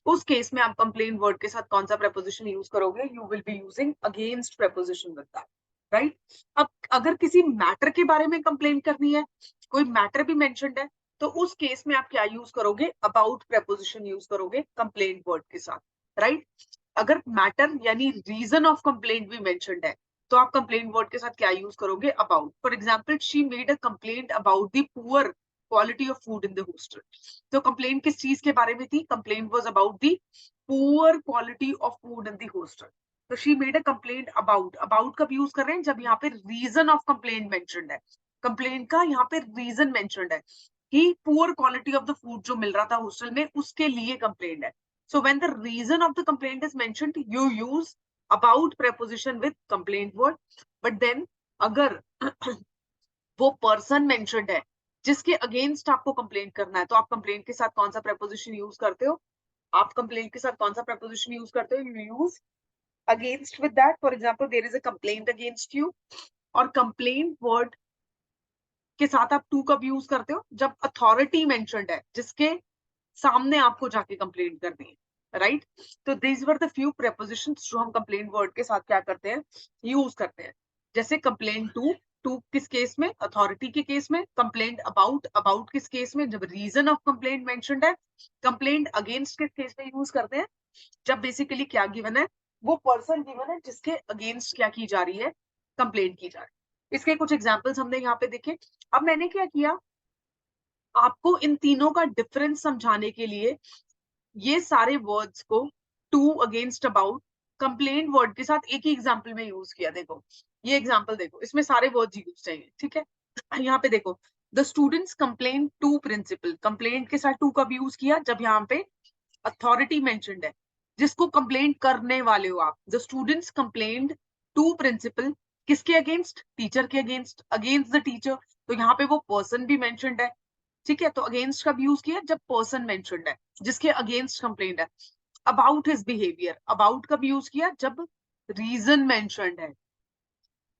A: उस केस में आप कंप्लेन वर्ड के साथ कौन सा प्रपोजिशन यूज करोगे? You will be using against preposition with that, right? अब अगर किसी मैटर के बारे में कंप्लेन करनी है, कोई मैटर भी मेंशन्ड है, तो उस केस में आप क्या यूज करोगे? अबाउट प्रपोजिशन यूज करोगे कंप्लेन वर्ड के साथ, राइट? अगर मैटर यानी रीजन ऑफ कंप्लेंट भी मेंशन्ड है, तो आप कंप्लेंट वर्ड के साथ क्या यूज करोगे? About. For example, she made a complaint about the poor quality of food in the hostel. तो कंप्लेंट किस चीज के बारे में थी? Complaint was about the poor quality of food in the hostel. तो she made a complaint about, about कब use कर रहे हैं? जब यहाँ पे रीजन ऑफ कंप्लेंट मेंशन्ड है, कंप्लेंट का यहाँ पे रीजन मेंशन्ड है कि poor quality of the food जो मिल रहा था हॉस्टल में, उसके लिए कंप्लेंट है। So when the reason of the complaint is mentioned, you use about preposition with complaint word. But then अगर वो पर्सन मेंशन्ड है जिसके अगेंस्ट आपको कंप्लेंट करना है, तो आप कंप्लेंट के साथ कौन सा preposition यूज करते हो? आप कंप्लेंट के साथ कौन सा preposition यूज करते हो? You use against with that. For example, there is a complaint against you. और complaint word के साथ आप टू कब यूज करते हो? जब अथॉरिटी मेंशन्ड है, जिसके सामने आपको जाके कंप्लेंट करनी है, राइट? तो these were the few prepositions जो हम कंप्लेंट वर्ड के साथ क्या करते हैं? यूज करते हैं। जैसे कंप्लेंट टू, टू किस केस में? अथॉरिटी के केस में। कंप्लेंट अबाउट, अबाउट किस केस में? जब रीजन ऑफ कंप्लेंट मेंशन्ड है। कंप्लेंट अगेंस्ट किस केस में यूज करते हैं? जब बेसिकली क्या गिवन है? वो पर्सन गिवन है जिसके अगेंस्ट क्या की जा रही है? कंप्लेंट की जा रही है। इसके कुछ एग्जाम्पल्स हमने यहाँ पे देखे। अब मैंने क्या किया, आपको इन तीनों का डिफरेंस समझाने के लिए ये सारे वर्ड्स को to, against, about, complaint word के साथ एक ही एग्जाम्पल में यूज किया। देखो ये एग्जाम्पल, देखो इसमें सारे वर्ड्स यूज चाहिए, ठीक है? यहाँ पे देखो, the students complain to principal, complaint के साथ टू कब यूज किया? जब यहाँ पे अथॉरिटी मेंशन्ड है, जिसको कंप्लेंट करने वाले हो आप। The students complained to principal, किसके अगेंस्ट? टीचर के अगेंस्ट, अगेंस्ट द टीचर। तो यहाँ पे वो पर्सन भी मेंशन्ड है, ठीक है, तो अगेंस्ट कब यूज किया? जब पर्सन मेंशन्ड है, जिसके अगेंस्ट कंप्लेंट है। अबाउट हिज बिहेवियर, अबाउट कब यूज किया? जब रीजन मेंशन्ड है,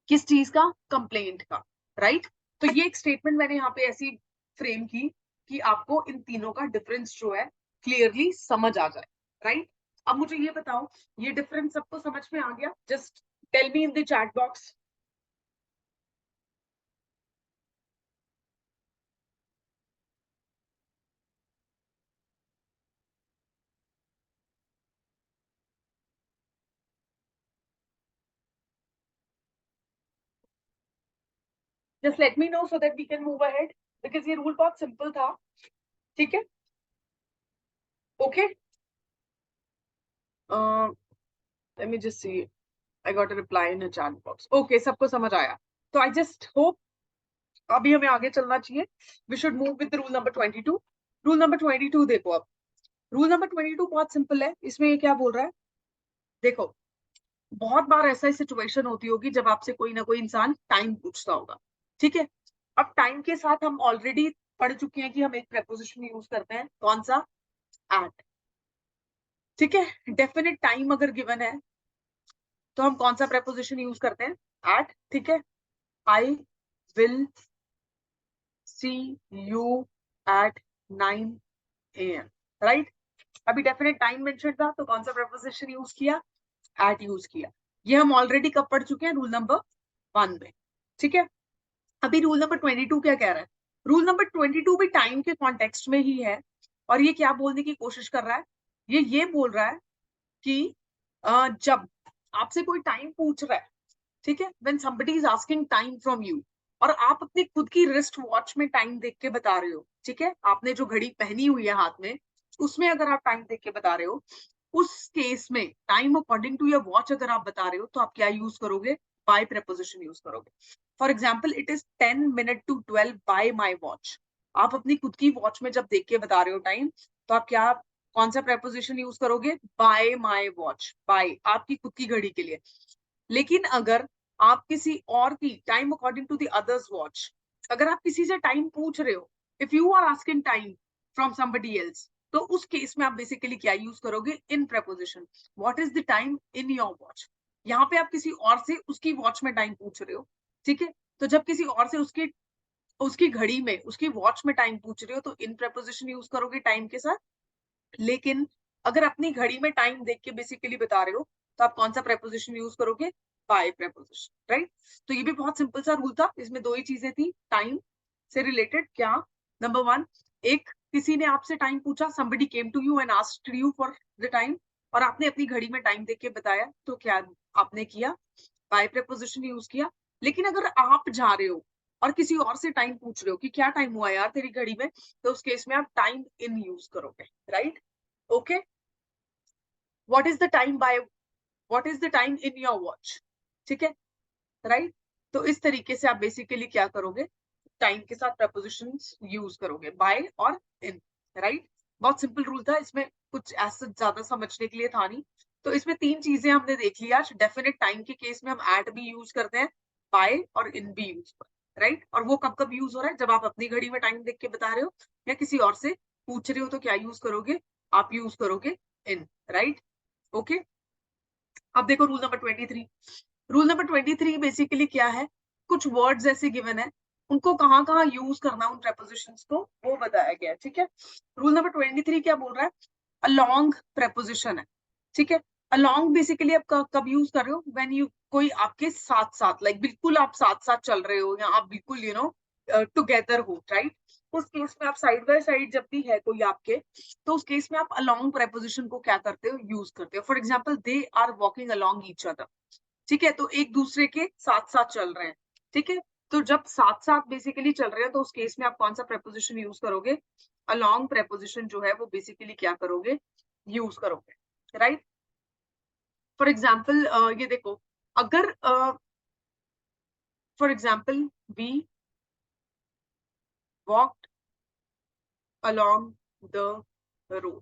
A: किस चीज का? कंप्लेंट का, राइट? तो ये एक स्टेटमेंट मैंने यहाँ पे ऐसी फ्रेम की कि आपको इन तीनों का डिफरेंस जो है क्लियरली समझ आ जाए, राइट? अब मुझे ये बताओ, ये डिफरेंस सबको समझ में आ गया? Just tell me in the chat box. Just let me know so that we can move ahead, because ये रूल बहुत सिंपल था, ठीक है? Okay, let me just see, I got a reply in a chat box. Okay, सबको समझ आया? तो I just hope अभी हमें आगे चलना चाहिए। We should move with rule number 22। Rule number 22 देखो, अब रूल नंबर 22 बहुत सिंपल है। इसमें ये क्या बोल रहा है, देखो बहुत बार ऐसा सिचुएशन होती होगी जब आपसे कोई ना कोई इंसान टाइम पूछता होगा, ठीक है? अब टाइम के साथ हम ऑलरेडी पढ़ चुके हैं कि हम एक प्रेपोजिशन यूज करते हैं, कौन सा? एट, ठीक है? डेफिनेट टाइम अगर गिवन है तो हम कौन सा प्रेपोजिशन यूज करते हैं? एट, ठीक है? I will see you at 9 AM, right? अभी डेफिनेट टाइम मेंशन था तो कौन सा प्रेपोजिशन यूज किया? एट यूज किया। ये हम ऑलरेडी कब पढ़ चुके हैं? रूल नंबर 1 में, ठीक है? अभी रूल नंबर 22 क्या कह रहा है? रूल नंबर 22 भी टाइम के कॉन्टेक्स्ट में ही है, और ये क्या बोलने की कोशिश कर रहा है? ये बोल रहा है कि जब आपसे कोई टाइम पूछ रहा है, ठीक है, when somebody is asking time from you, और आप अपनी खुद की रिस्ट वॉच में टाइम देख के बता रहे हो, ठीक है, आपने जो घड़ी पहनी हुई है हाथ में, उसमें अगर आप टाइम देख के बता रहे हो, उस केस में time according to your watch अगर आप बता रहे हो तो आप क्या यूज करोगे? बाय प्रेपोजिशन यूज करोगे। For example, it is 10 minutes to 12 bye my watch. आप अपनी खुद की वॉच में जब देख के बता रहे हो टाइम, तो आप क्या, कौन सा प्रेपोजिशन यूज करोगे? बाय माई वॉच, बाय आपकी खुद की घड़ी के लिए। लेकिन अगर आप किसी और की time according to the others watch, अगर आप किसी से टाइम पूछ रहे हो, if you are asking time from somebody else, तो उस केस में आप बेसिकली क्या यूज करोगे? In preposition. What is the time in your watch? यहाँ पे आप किसी और से उसकी वॉच में टाइम पूछ रहे हो, ठीक है? तो जब किसी और से उसकी उसकी घड़ी में, उसकी वॉच में टाइम पूछ रहे हो तो इन प्रेपोजिशन यूज करोगे टाइम के साथ। लेकिन अगर अपनी घड़ी में टाइम देख के बेसिकली बता रहे हो तो आप कौन सा प्रेपोजिशन यूज करोगे? By preposition, right? तो ये भी बहुत सिंपल सा रूल था, इसमें दो ही चीजें थी टाइम से रिलेटेड। क्या? नंबर 1, एक किसी ने आपसे टाइम पूछा, somebody came to you and asked you for the time, और आपने अपनी घड़ी में टाइम देख के बताया, तो क्या आपने किया? बाय प्रेपोजिशन यूज किया। लेकिन अगर आप जा रहे हो और किसी और से टाइम पूछ रहे हो कि क्या टाइम हुआ यार तेरी घड़ी में, तो उस केस में आप टाइम इन यूज करोगे, right? Okay, what is the time by, what is the time in your watch, ठीक है, राइट? तो इस तरीके से आप बेसिकली क्या करोगे? टाइम के साथ प्रपोजिशंस यूज करोगे, बाय और इन, राइट? बहुत सिंपल रूल था, इसमें कुछ ऐसा ज्यादा समझने के लिए था नहीं। तो इसमें तीन चीजें हमने देख ली आज। डेफिनेट टाइम के केस में हम एट भी यूज करते हैं, बाय और इन भी यूज करते हैं, राइट? और वो कब कब यूज हो रहा है? जब आप अपनी घड़ी में टाइम देख के बता रहे हो या किसी और से पूछ रहे हो, तो क्या यूज करोगे? आप यूज करोगे इन, राइट? ओके, अब देखो rule number 23। Rule number 23 basically क्या है? कुछ वर्ड्स ऐसे गिवन है, उनको कहाँ कहाँ यूज करना, उन प्रेपोजिशंस को, वो बताया गया है, ठीक है? रूल नंबर 23 क्या बोल रहा है? अलोंग प्रेपोजिशन है, ठीक है? अलोंग बेसिकली आप कब यूज कर रहे हो? व्हेन यू, कोई आपके साथ साथ, लाइक बिल्कुल आप साथ साथ चल रहे हो, या आप बिल्कुल टुगेदर हो, राइट? उस केस में आप साइड बाय साइड जब भी है कोई आपके, तो उस केस में आप अलोंग प्रेपोजिशन को क्या करते हो? यूज करते हो। For example, they are walking along each other, ठीक है? तो एक दूसरे के साथ साथ चल रहे हैं, ठीक है? तो जब साथ साथ बेसिकली चल रहे हैं, तो उस केस में आप कौन सा प्रेपोजिशन यूज करोगे? अलोंग प्रेपोजिशन जो है वो बेसिकली क्या करोगे? यूज करोगे, राइट? फॉर एग्जाम्पल, ये देखो, अगर for example we walked along the road,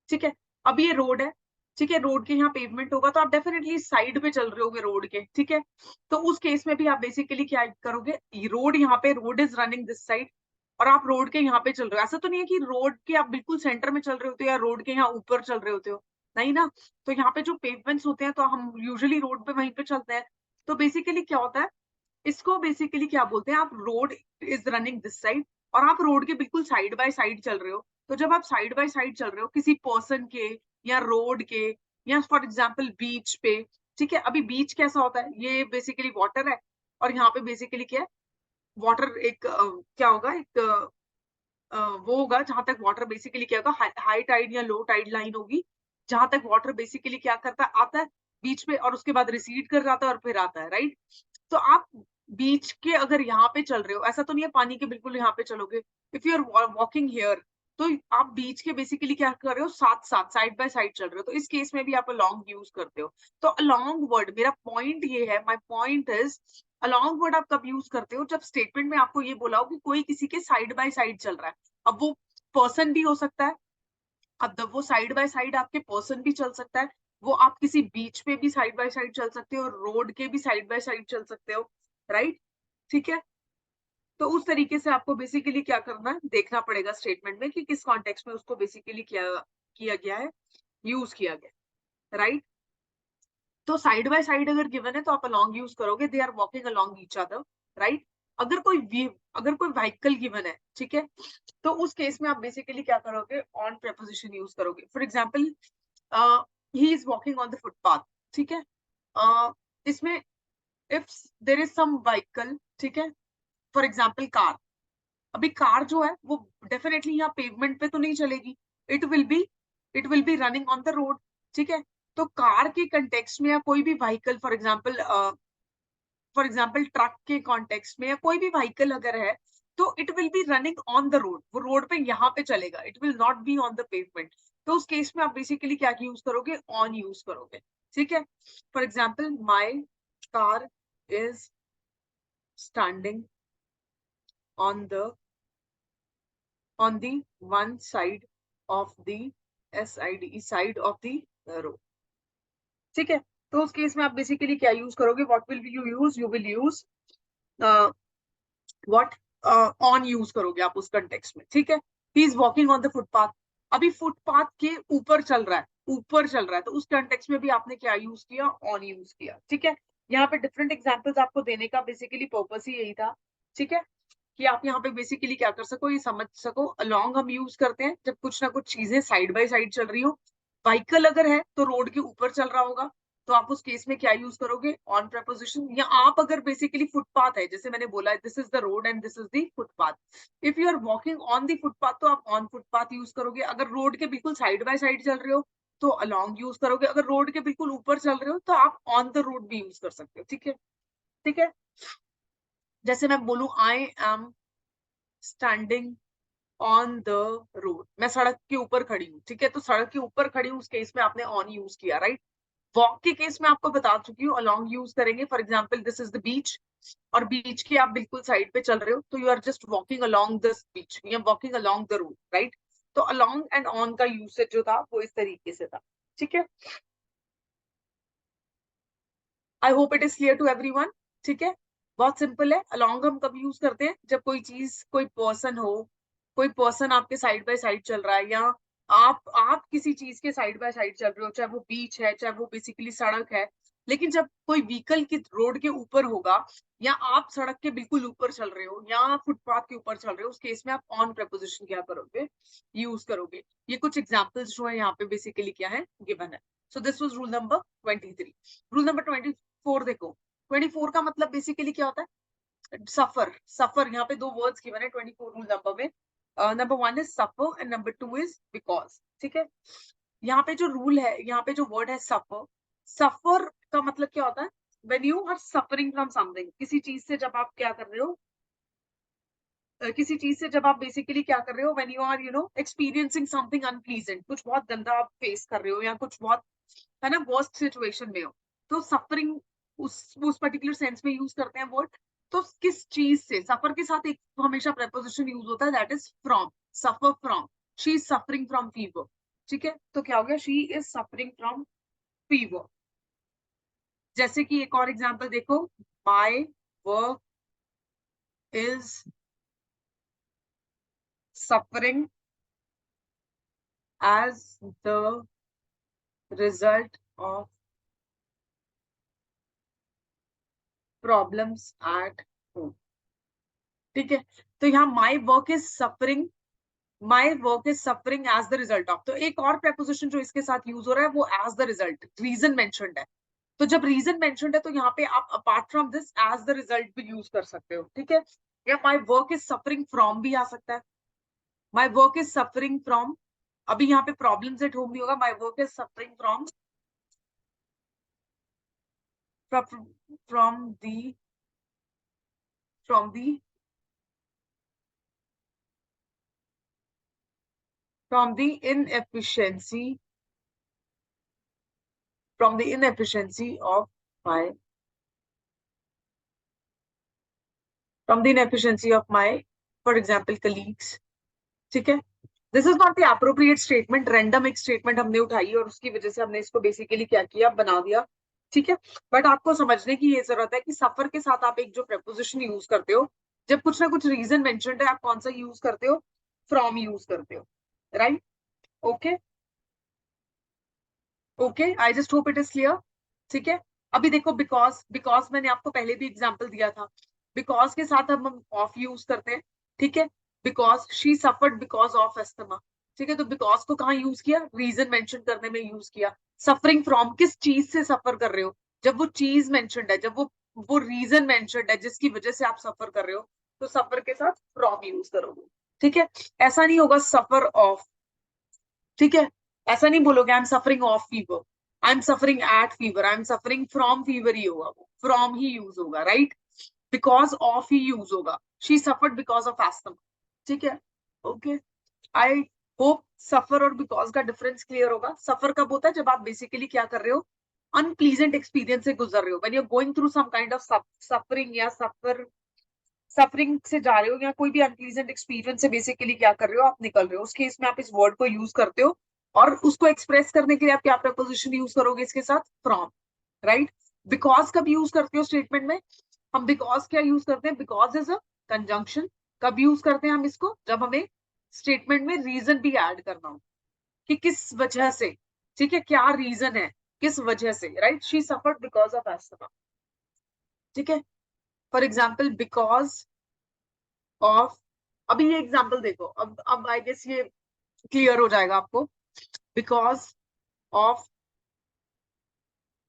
A: ठीक है? अब ये रोड है, ठीक है? रोड के यहाँ पेवमेंट होगा तो आप डेफिनेटली साइड पे चल रहे होगे रोड के, ठीक है? तो उस केस में भी आप बेसिकली क्या करोगे? रोड, यहाँ पे road is running this side, और आप रोड के यहाँ पे चल रहे हो। ऐसा तो नहीं है कि रोड के आप बिल्कुल सेंटर में चल रहे होते हो या रोड के यहाँ ऊपर चल रहे होते हो, नहीं ना? तो यहाँ पे जो पेवमेंट्स होते हैं तो हम यूजुअली रोड पे वहीं पे चलते हैं। तो बेसिकली क्या होता है, इसको बेसिकली क्या बोलते हैं? आप road is running this side, और आप रोड के बिल्कुल साइड बाय साइड चल रहे हो। तो जब आप साइड बाय साइड चल रहे हो किसी पर्सन के या रोड के, या फॉर एग्जांपल बीच पे, ठीक है? अभी बीच कैसा होता है? ये बेसिकली वाटर है, और यहाँ पे बेसिकली क्या है? वाटर एक क्या होगा, एक वो होगा जहां तक वाटर बेसिकली क्या होगा, हाई टाइड या लो टाइड लाइन होगी, जहां तक वाटर बेसिकली क्या करता है, आता है बीच पे, और उसके बाद रिसीड कर जाता है और फिर आता है, राइट? तो आप बीच के अगर यहाँ पे चल रहे हो, ऐसा तो नहीं है पानी के बिल्कुल यहाँ पे चलोगे, if you are walking here, तो आप बीच के बेसिकली क्या कर रहे हो, साथ साथ साइड बाय साइड चल रहे हो, तो इस केस में भी आप अलोंग यूज करते हो। तो अलोंग वर्ड, मेरा पॉइंट ये है, my point is along word आप कब यूज करते हो, जब स्टेटमेंट में आपको ये बोला हो कि कोई किसी के साइड बाय साइड चल रहा है। अब वो पर्सन भी हो सकता है, अब जब वो साइड बाय साइड आपके पर्सन भी चल सकता है, वो आप किसी बीच पे भी साइड बाय साइड चल सकते हो, रोड के भी साइड बाय साइड चल सकते हो, राइट? ठीक है, तो उस तरीके से आपको बेसिकली क्या करना है, देखना पड़ेगा स्टेटमेंट में कि किस कॉन्टेक्स्ट में उसको बेसिकली क्या किया गया है, यूज किया गया, राइट? तो साइड बाय साइड अगर गिवन है तो आप अलोंग यूज करोगे, they are walking along each other, right? अगर कोई व्हीकल गिवन है, ठीक है, तो उस केस में आप बेसिकली क्या करोगे, ऑन प्रेपोजिशन यूज करोगे। For example, he is walking on the footpath, ठीक है, इसमें if there is some vehicle, ठीक है, फॉर एग्जाम्पल कार, अभी कार जो है वो डेफिनेटली यहाँ पेवमेंट पे तो नहीं चलेगी, it will be running on the road, ठीक है? तो कार के कंटेक्स्ट में या कोई भी व्हीकल, फॉर एग्जाम्पल ट्रक के कॉन्टेक्स्ट में या कोई भी व्हीकल अगर है, तो it will be running on the road, वो रोड पे यहाँ पे चलेगा, it will not be on the pavement. तो उस केस में आप बेसिकली क्या यूज करोगे, ऑन यूज करोगे, ठीक है? For example, my car is standing on the one side of the side of the road, ठीक है? तो उस केस में आप बेसिकली क्या यूज करोगे, what will you will use what on use करोगे आप उस कंटेक्स्ट में, ठीक है? He is walking on the footpath, अभी फुटपाथ के ऊपर चल रहा है, तो उस कंटेक्स्ट में भी आपने क्या यूज किया, ऑन यूज किया, ठीक है? यहाँ पे डिफरेंट एग्जांपल्स आपको देने का बेसिकली पर्पस ही यही था, ठीक है, कि आप यहाँ पे बेसिकली क्या कर सको, ये समझ सको। अलोंग हम यूज करते हैं जब कुछ ना कुछ चीजें साइड बाय साइड चल रही हो, व्हीकल अगर है तो रोड के ऊपर चल रहा होगा, तो आप उस केस में क्या यूज करोगे, ऑन प्रपोजिशन। या आप अगर बेसिकली फुटपाथ है, जैसे मैंने बोला, this is the road and this is the footpath, if you are walking on the footpath तो आप ऑन फुटपाथ यूज करोगे। अगर रोड के बिल्कुल साइड बाय साइड चल रहे हो तो अलोंग यूज करोगे, अगर रोड के बिल्कुल ऊपर चल रहे हो तो आप ऑन द रोड भी यूज कर सकते हो, ठीक है? ठीक है, जैसे मैं बोलूं, I am standing on the road, मैं सड़क के ऊपर खड़ी हूँ, ठीक है? तो सड़क के ऊपर खड़ी हूँ, उस केस में आपने ऑन यूज किया, राइट? वॉक के केस में आपको बता चुकी हूँ, अलोंग यूज करेंगे। For example, this is the beach, और बीच के आप बिल्कुल साइड पे चल रहे हो, तो you are just walking along this beach, या walking along the road, right? तो अलोंग एंड ऑन का यूसेज जो था वो इस तरीके से था, ठीक है? I hope it is clear to everyone, ठीक है? बहुत सिंपल है। अलोंग हम कब यूज करते हैं, जब कोई चीज, कोई पर्सन हो, कोई पर्सन आपके साइड बाय साइड चल रहा है, या आप किसी चीज के साइड बाय साइड चल रहे हो, चाहे वो बीच है, चाहे वो बेसिकली सड़क है। लेकिन जब कोई व्हीकल की रोड के ऊपर होगा, या आप सड़क के बिल्कुल ऊपर चल रहे हो, या फुटपाथ के ऊपर चल रहे हो, उस केस में आप ऑन प्रपोजिशन क्या करोगे, यूज करोगे। ये कुछ एग्जाम्पल्स जो है यहाँ पे बेसिकली क्या है, गिवन है। So this was rule number 23। Rule number 24 देखो, 24 का मतलब बेसिकली क्या होता है, सफर। सफर, यहाँ पे दो वर्ड्स गिवन है 24 रूल नंबर में। Number 1 is suffer and number 2 is because, ठीक है? यहाँ पे जो रूल है, यहाँ पे जो वर्ड है सफर, सफर का मतलब क्या होता है, when you are suffering from something, किसी चीज से जब आप क्या कर रहे हो, किसी चीज से जब आप बेसिकली क्या कर रहे हो, when you are experiencing something unpleasant, कुछ बहुत गंदा आप फेस कर रहे हो, या कुछ बहुत, है ना, वर्स्ट सिचुएशन में हो, तो सफरिंग उस पर्टिकुलर सेंस में यूज करते हैं वर्ड। तो किस चीज से, सफर के साथ एक हमेशा प्रेपोजिशन यूज होता है, that is from, suffer from, she is suffering from fever, ठीक है? तो क्या हो गया, she is suffering from fever. जैसे कि एक और एग्जांपल देखो, my work is suffering as the result of problems at home, ठीक है? तो यहाँ my work is suffering, my work is suffering as the result of, तो एक और प्रेपोजिशन जो इसके साथ यूज हो रहा है वो as the result, reason mentioned है। तो जब रीजन मेंशन्ड है तो यहाँ पे आप apart from this as the result भी यूज कर सकते हो, ठीक है? या my work is suffering from भी आ सकता है, my work is suffering from, अभी यहाँ पे प्रॉब्लम्स एट होम नहीं होगा, my work is suffering from from the from the inefficiency of my for example colleagues. ठीक है, this is not the appropriate statement, random एक स्टेटमेंट हमने उठाई और उसकी वजह से हमने इसको बेसिकली क्या किया, बना दिया. ठीक है, बट आपको समझने की ये जरूरत है कि सफर के साथ आप एक जो प्रपोजिशन यूज करते हो, जब कुछ ना कुछ रीजन मेंशन्ड है, आप कौन सा यूज करते हो, फ्रॉम यूज करते हो, right. Okay okay, I just hope it is clear. ठीक है, अभी देखो बिकॉज मैंने आपको पहले भी एग्जांपल दिया था, बिकॉज के साथ हम ऑफ यूज करते हैं. ठीक है, because she suffered because of asthma. ठीक है, तो बिकॉज को कहाँ यूज किया, रीजन मेंशन करने में यूज किया. सफरिंग फ्रॉम, किस चीज से सफर कर रहे हो, जब वो चीज मेंशन्ड है, जब वो रीजन मेंशन्ड है जिसकी वजह से आप सफर कर रहे हो, तो सफर के साथ फ्रॉम यूज करोगे. ठीक है, ऐसा नहीं होगा सफर ऑफ. ठीक है, ऐसा नहीं बोलोगे I am suffering of fever, I am suffering at fever, I am suffering from fever ही होगा, वो फ्रॉम ही यूज होगा, राइट. बिकॉज ऑफ ही यूज होगा, she suffered because of asthma. ठीक है, ओके. आई होप सफर और बिकॉज का डिफरेंस क्लियर होगा. सफर कब होता है, जब आप बेसिकली क्या कर रहे हो, अनप्लीजेंट एक्सपीरियंस से गुजर रहे हो, when you are going through some kind of suffering या सफरिंग से जा रहे हो, या कोई भी अनप्लीजेंट एक्सपीरियंस से बेसिकली क्या कर रहे हो, आप निकल रहे हो, उस केस में आप इस वर्ड को यूज करते हो. और उसको एक्सप्रेस करने के लिए आप क्या प्रपोजिशन यूज करोगे इसके साथ, फ्रॉम, राइट. बिकॉज कब यूज करते हो स्टेटमेंट में, हम बिकॉज क्या यूज करते हैं, बिकॉज इज अ कंजंक्शन. कब यूज करते हैं हम इसको, जब हमें स्टेटमेंट में रीजन भी ऐड करना हो कि किस वजह से. ठीक है, क्या रीजन है, किस वजह से, right. She suffered because of asthma. ठीक है, फॉर एग्जाम्पल बिकॉज ऑफ, अभी ये एग्जाम्पल देखो, अब आई गेस ये क्लियर हो जाएगा आपको. Because of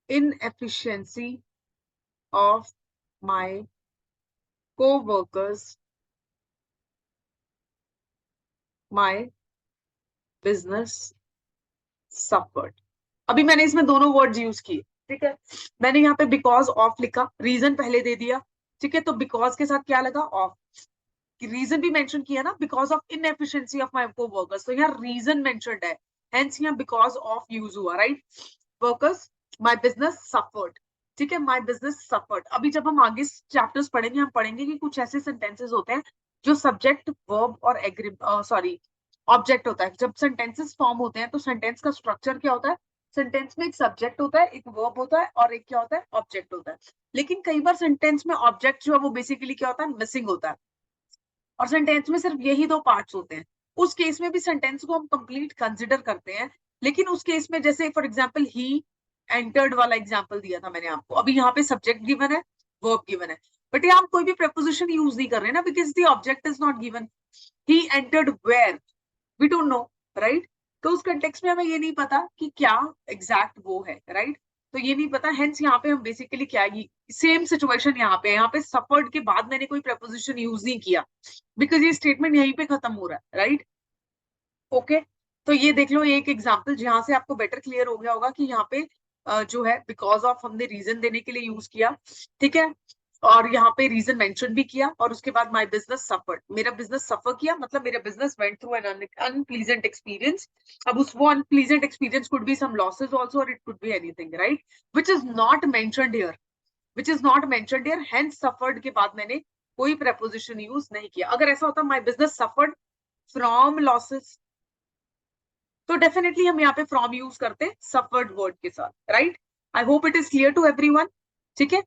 A: inefficiency of my co-workers, my business suffered. अभी मैंने इसमें दोनों वर्ड्स यूज किए. ठीक है, मैंने यहाँ पे बिकॉज ऑफ लिखा, रीजन पहले दे दिया. ठीक है, तो बिकॉज के साथ क्या लगा, ऑफ. रीजन भी मेंशन किया ना, because of inefficiency of my co-workers, तो यहाँ रीजन मेंशन्ड है, हेंस यहाँ बिकॉज ऑफ यूज हुआ, right. Workers, my business suffered. ठीक है, माय बिजनेस सफर्ड. अभी जब हम आगे चैप्टर्स पढ़ेंगे, हम पढ़ेंगे कि कुछ ऐसे सेंटेंसेस होते हैं जो सब्जेक्ट, वर्ब और एग्री सॉरी ऑब्जेक्ट होता है. जब सेंटेंसेस फॉर्म होते हैं तो सेंटेंस का स्ट्रक्चर क्या होता है, सेंटेंस में एक सब्जेक्ट होता है, एक वर्ब होता है और एक क्या होता है, ऑब्जेक्ट होता है. लेकिन कई बार सेंटेंस में ऑब्जेक्ट जो है वो बेसिकली क्या होता है, मिसिंग होता है, और सेंटेंस में सिर्फ यही दो पार्ट्स होते हैं. उस केस में भी सेंटेंस को हम कंप्लीट कंसिडर करते हैं. लेकिन उस केस में जैसे फॉर एग्जांपल ही एंटर्ड वाला एग्जांपल दिया था मैंने आपको, अभी यहाँ पे सब्जेक्ट गिवन है, वर्ब गिवन है, बट यहाँ हम कोई भी प्रपोजिशन यूज नहीं कर रहे ना, because the object is not given. He entered where, we don't know, right. तो उस कंटेक्स्ट में हमें ये नहीं पता कि क्या एग्जैक्ट वो है, राइट. तो ये नहीं पता, हेंस यहाँ पे हम बेसिकली क्या, सेम सिचुएशन यहाँ पे सफर्ड के बाद मैंने कोई प्रपोजिशन यूज नहीं किया, बिकॉज ये स्टेटमेंट यहीं पे खत्म हो रहा है, राइट. ओके, तो ये देख लो एक एग्जांपल जहां से आपको बेटर क्लियर हो गया होगा कि यहाँ पे जो है बिकॉज ऑफ हमने रीजन देने के लिए यूज किया. ठीक है, और यहाँ पे रीजन मेंशन भी किया, और उसके बाद माय बिजनेस सफर्ड, मेरा बिजनेस सफर किया, मतलब मेरा business went through an unpleasant experience. अब उस वो unpleasant experience could be some losses also, और it could be anything, right, which is not mentioned here, hence suffered के बाद मैंने कोई प्रपोजिशन यूज नहीं किया. अगर ऐसा होता my business suffered from losses, तो डेफिनेटली हम यहाँ पे फ्रॉम यूज करते सफर्ड वर्ड के साथ, right. I hope it is clear to everyone. ठीक है,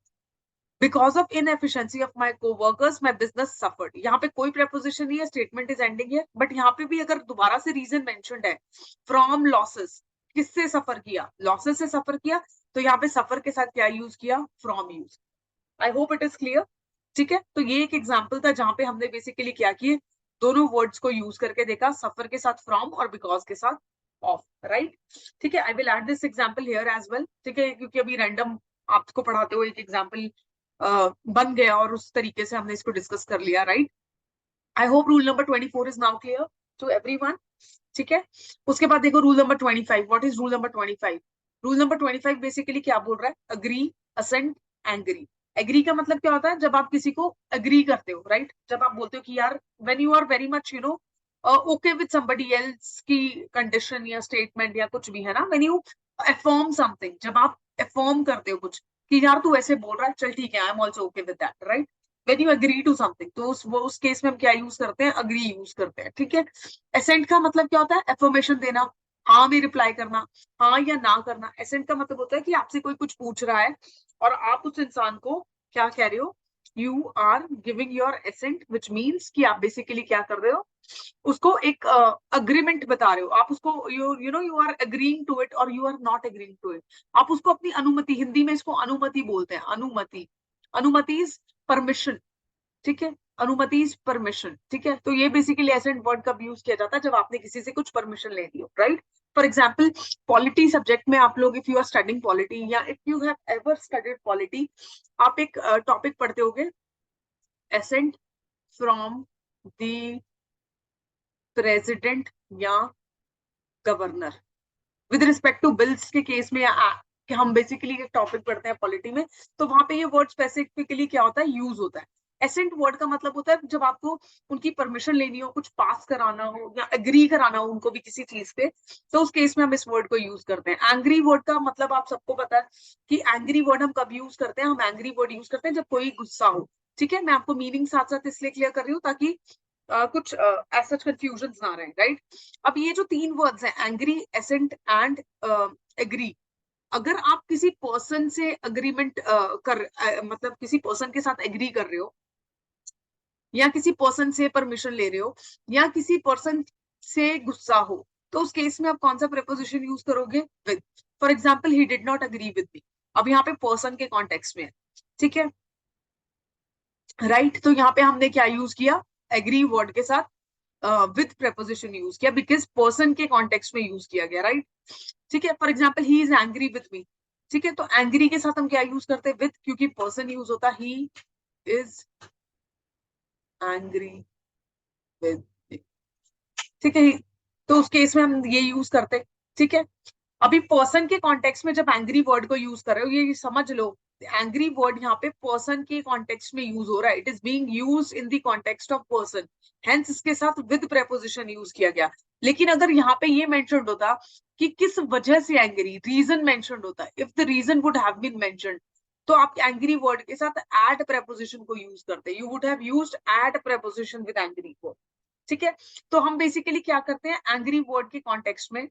A: because of inefficiency of my coworkers my business suffered, यहाँ पे कोई प्रपोजिशन नहीं है, स्टेटमेंट इज एंडिंग है, बट यहाँ पे भी अगर दोबारा से रीजन मेंशन्ड है, फ्रॉम लॉसेस, किससे सफर किया, लॉसेस से सफर किया, तो यहाँ पे सफर के साथ क्या यूज किया, from use. I hope it is clear. ठीक है, तो ये एक एग्जाम्पल था जहां पे हमने बेसिकली क्या किए, दोनों वर्ड्स को यूज करके देखा, सफर के साथ फ्रॉम और बिकॉज के साथ ऑफ, राइट. ठीक है, I will add this example here as well. ठीक है, क्योंकि अभी रैंडम आपको पढ़ाते हुए एक एग्जाम्पल बन गया और उस तरीके से हमने इसको डिस्कस कर लिया, right. I hope rule number 24 is now clear to everyone. ठीक है, उसके बाद देखो rule number 25. What is rule number 25? Rule number 25 basically क्या बोल रहा है, अग्री, असेंट, एंग्री. एग्री का मतलब क्या होता है, जब आप किसी को एग्री करते हो, राइट? जब आप बोलते हो कि यार when you are very much okay with somebody else की कंडीशन या स्टेटमेंट या कुछ भी है ना, व्हेन यू अफर्म समथिंग, जब आप अफर्म करते हो कुछ कि यार तू ऐसे बोल रहा है, चल ठीक है, I am also okay with that, right? When you agree to something, तो उस केस में हम क्या यूज करते हैं? अग्री यूज करते हैं, ठीक है? एसेंट का मतलब क्या होता है? अफर्मेशन देना, हाँ में रिप्लाई करना, हाँ या ना करना। एसेंट का मतलब होता है कि आपसे कोई कुछ पूछ रहा है और आप उस इंसान को क्या कह रहे हो? You are giving your assent, which means कि आप बेसिकली क्या कर रहे हो? उसको एक अग्रीमेंट बता रहे हो। आप उसको you are agreeing to it और you are not agreeing to it. आप उसको अपनी अनुमति, हिंदी में इसको अनुमति बोलते हैं, अनुमति। अनुमति इज परमिशन, ठीक है? अनुमति इज परमिशन, ठीक है? तो ये बेसिकली एसेंट वर्ड कब यूज किया जाता है? जब आपने किसी से कुछ परमिशन ले ली हो, right? For example, polity subject में आप लोग, if you are studying polity या if you have ever studied polity, आप एक टॉपिक पढ़ते होगे, एसेंट फ्रॉम द प्रेसिडेंट या governor with respect to bills के केस में, कि हम बेसिकली एक टॉपिक पढ़ते हैं पॉलिटी में, तो वहां पे ये वर्ड स्पेसिफिकली क्या होता है? यूज होता है। एसेंट वर्ड का मतलब होता है जब आपको उनकी परमिशन लेनी हो, कुछ पास कराना हो या एग्री कराना हो उनको भी किसी चीज पे, तो उस केस में हम इस वर्ड को यूज करते हैं। एंग्री वर्ड का मतलब आप सबको पता है कि एंग्री वर्ड हम कब यूज करते हैं? हम एंग्री वर्ड यूज करते हैं जब कोई गुस्सा हो, ठीक है? मैं आपको मीनिंग साथ साथ इसलिए क्लियर कर रही हूँ ताकि कुछ ऐसा कंफ्यूजन ना रहे, राइट? अब ये जो तीन वर्ड्स हैं, एंग्री, एसेंट एंड एग्री, अगर आप किसी पर्सन से अग्रीमेंट मतलब किसी पर्सन के साथ एग्री कर रहे हो या किसी पर्सन से परमिशन ले रहे हो या किसी पर्सन से गुस्सा हो, तो उस केस में आप कौन सा प्रेपोजिशन यूज करोगे? With. For example, he did not agree with me, अब यहाँ पे पर्सन के कॉन्टेक्स्ट में है, ठीक है? राइट? तो यहाँ पे हमने क्या यूज किया? एग्री वर्ड के साथ विद प्रेपोजिशन यूज किया, बिकॉज पर्सन के कॉन्टेक्स्ट में यूज किया गया, राइट? ठीक है? For example, he is angry with मी, ठीक है? तो एंग्री के साथ हम क्या यूज करते हैं? विद, क्योंकि पर्सन यूज होता है, ही इज एंग्री विद मी, ठीक है? तो उस केस में हम ये यूज करते हैं, ठीक है? अभी पर्सन के कॉन्टेक्स्ट में जब एंग्री वर्ड को यूज कर रहे हो, ये समझ लो, एंग्री वर्ड यहाँ पे पर्सन के कॉन्टेक्स्ट में यूज हो रहा है, it is being used in the context of person, hence इसके साथ विद प्रेपोजिशन यूज किया गया। लेकिन अगर यहाँ पे ये मेंशन्ड होता कि किस वजह से एंग्री, रीजन मेंशन्ड होता, if the reason would have been mentioned, तो आप एंग्री वर्ड के साथ एड प्रेपोजिशन को यूज करते, you would have used at preposition with angry word, ठीक है? तो हम बेसिकली क्या करते हैं? एंग्री वर्ड के कॉन्टेक्स्ट में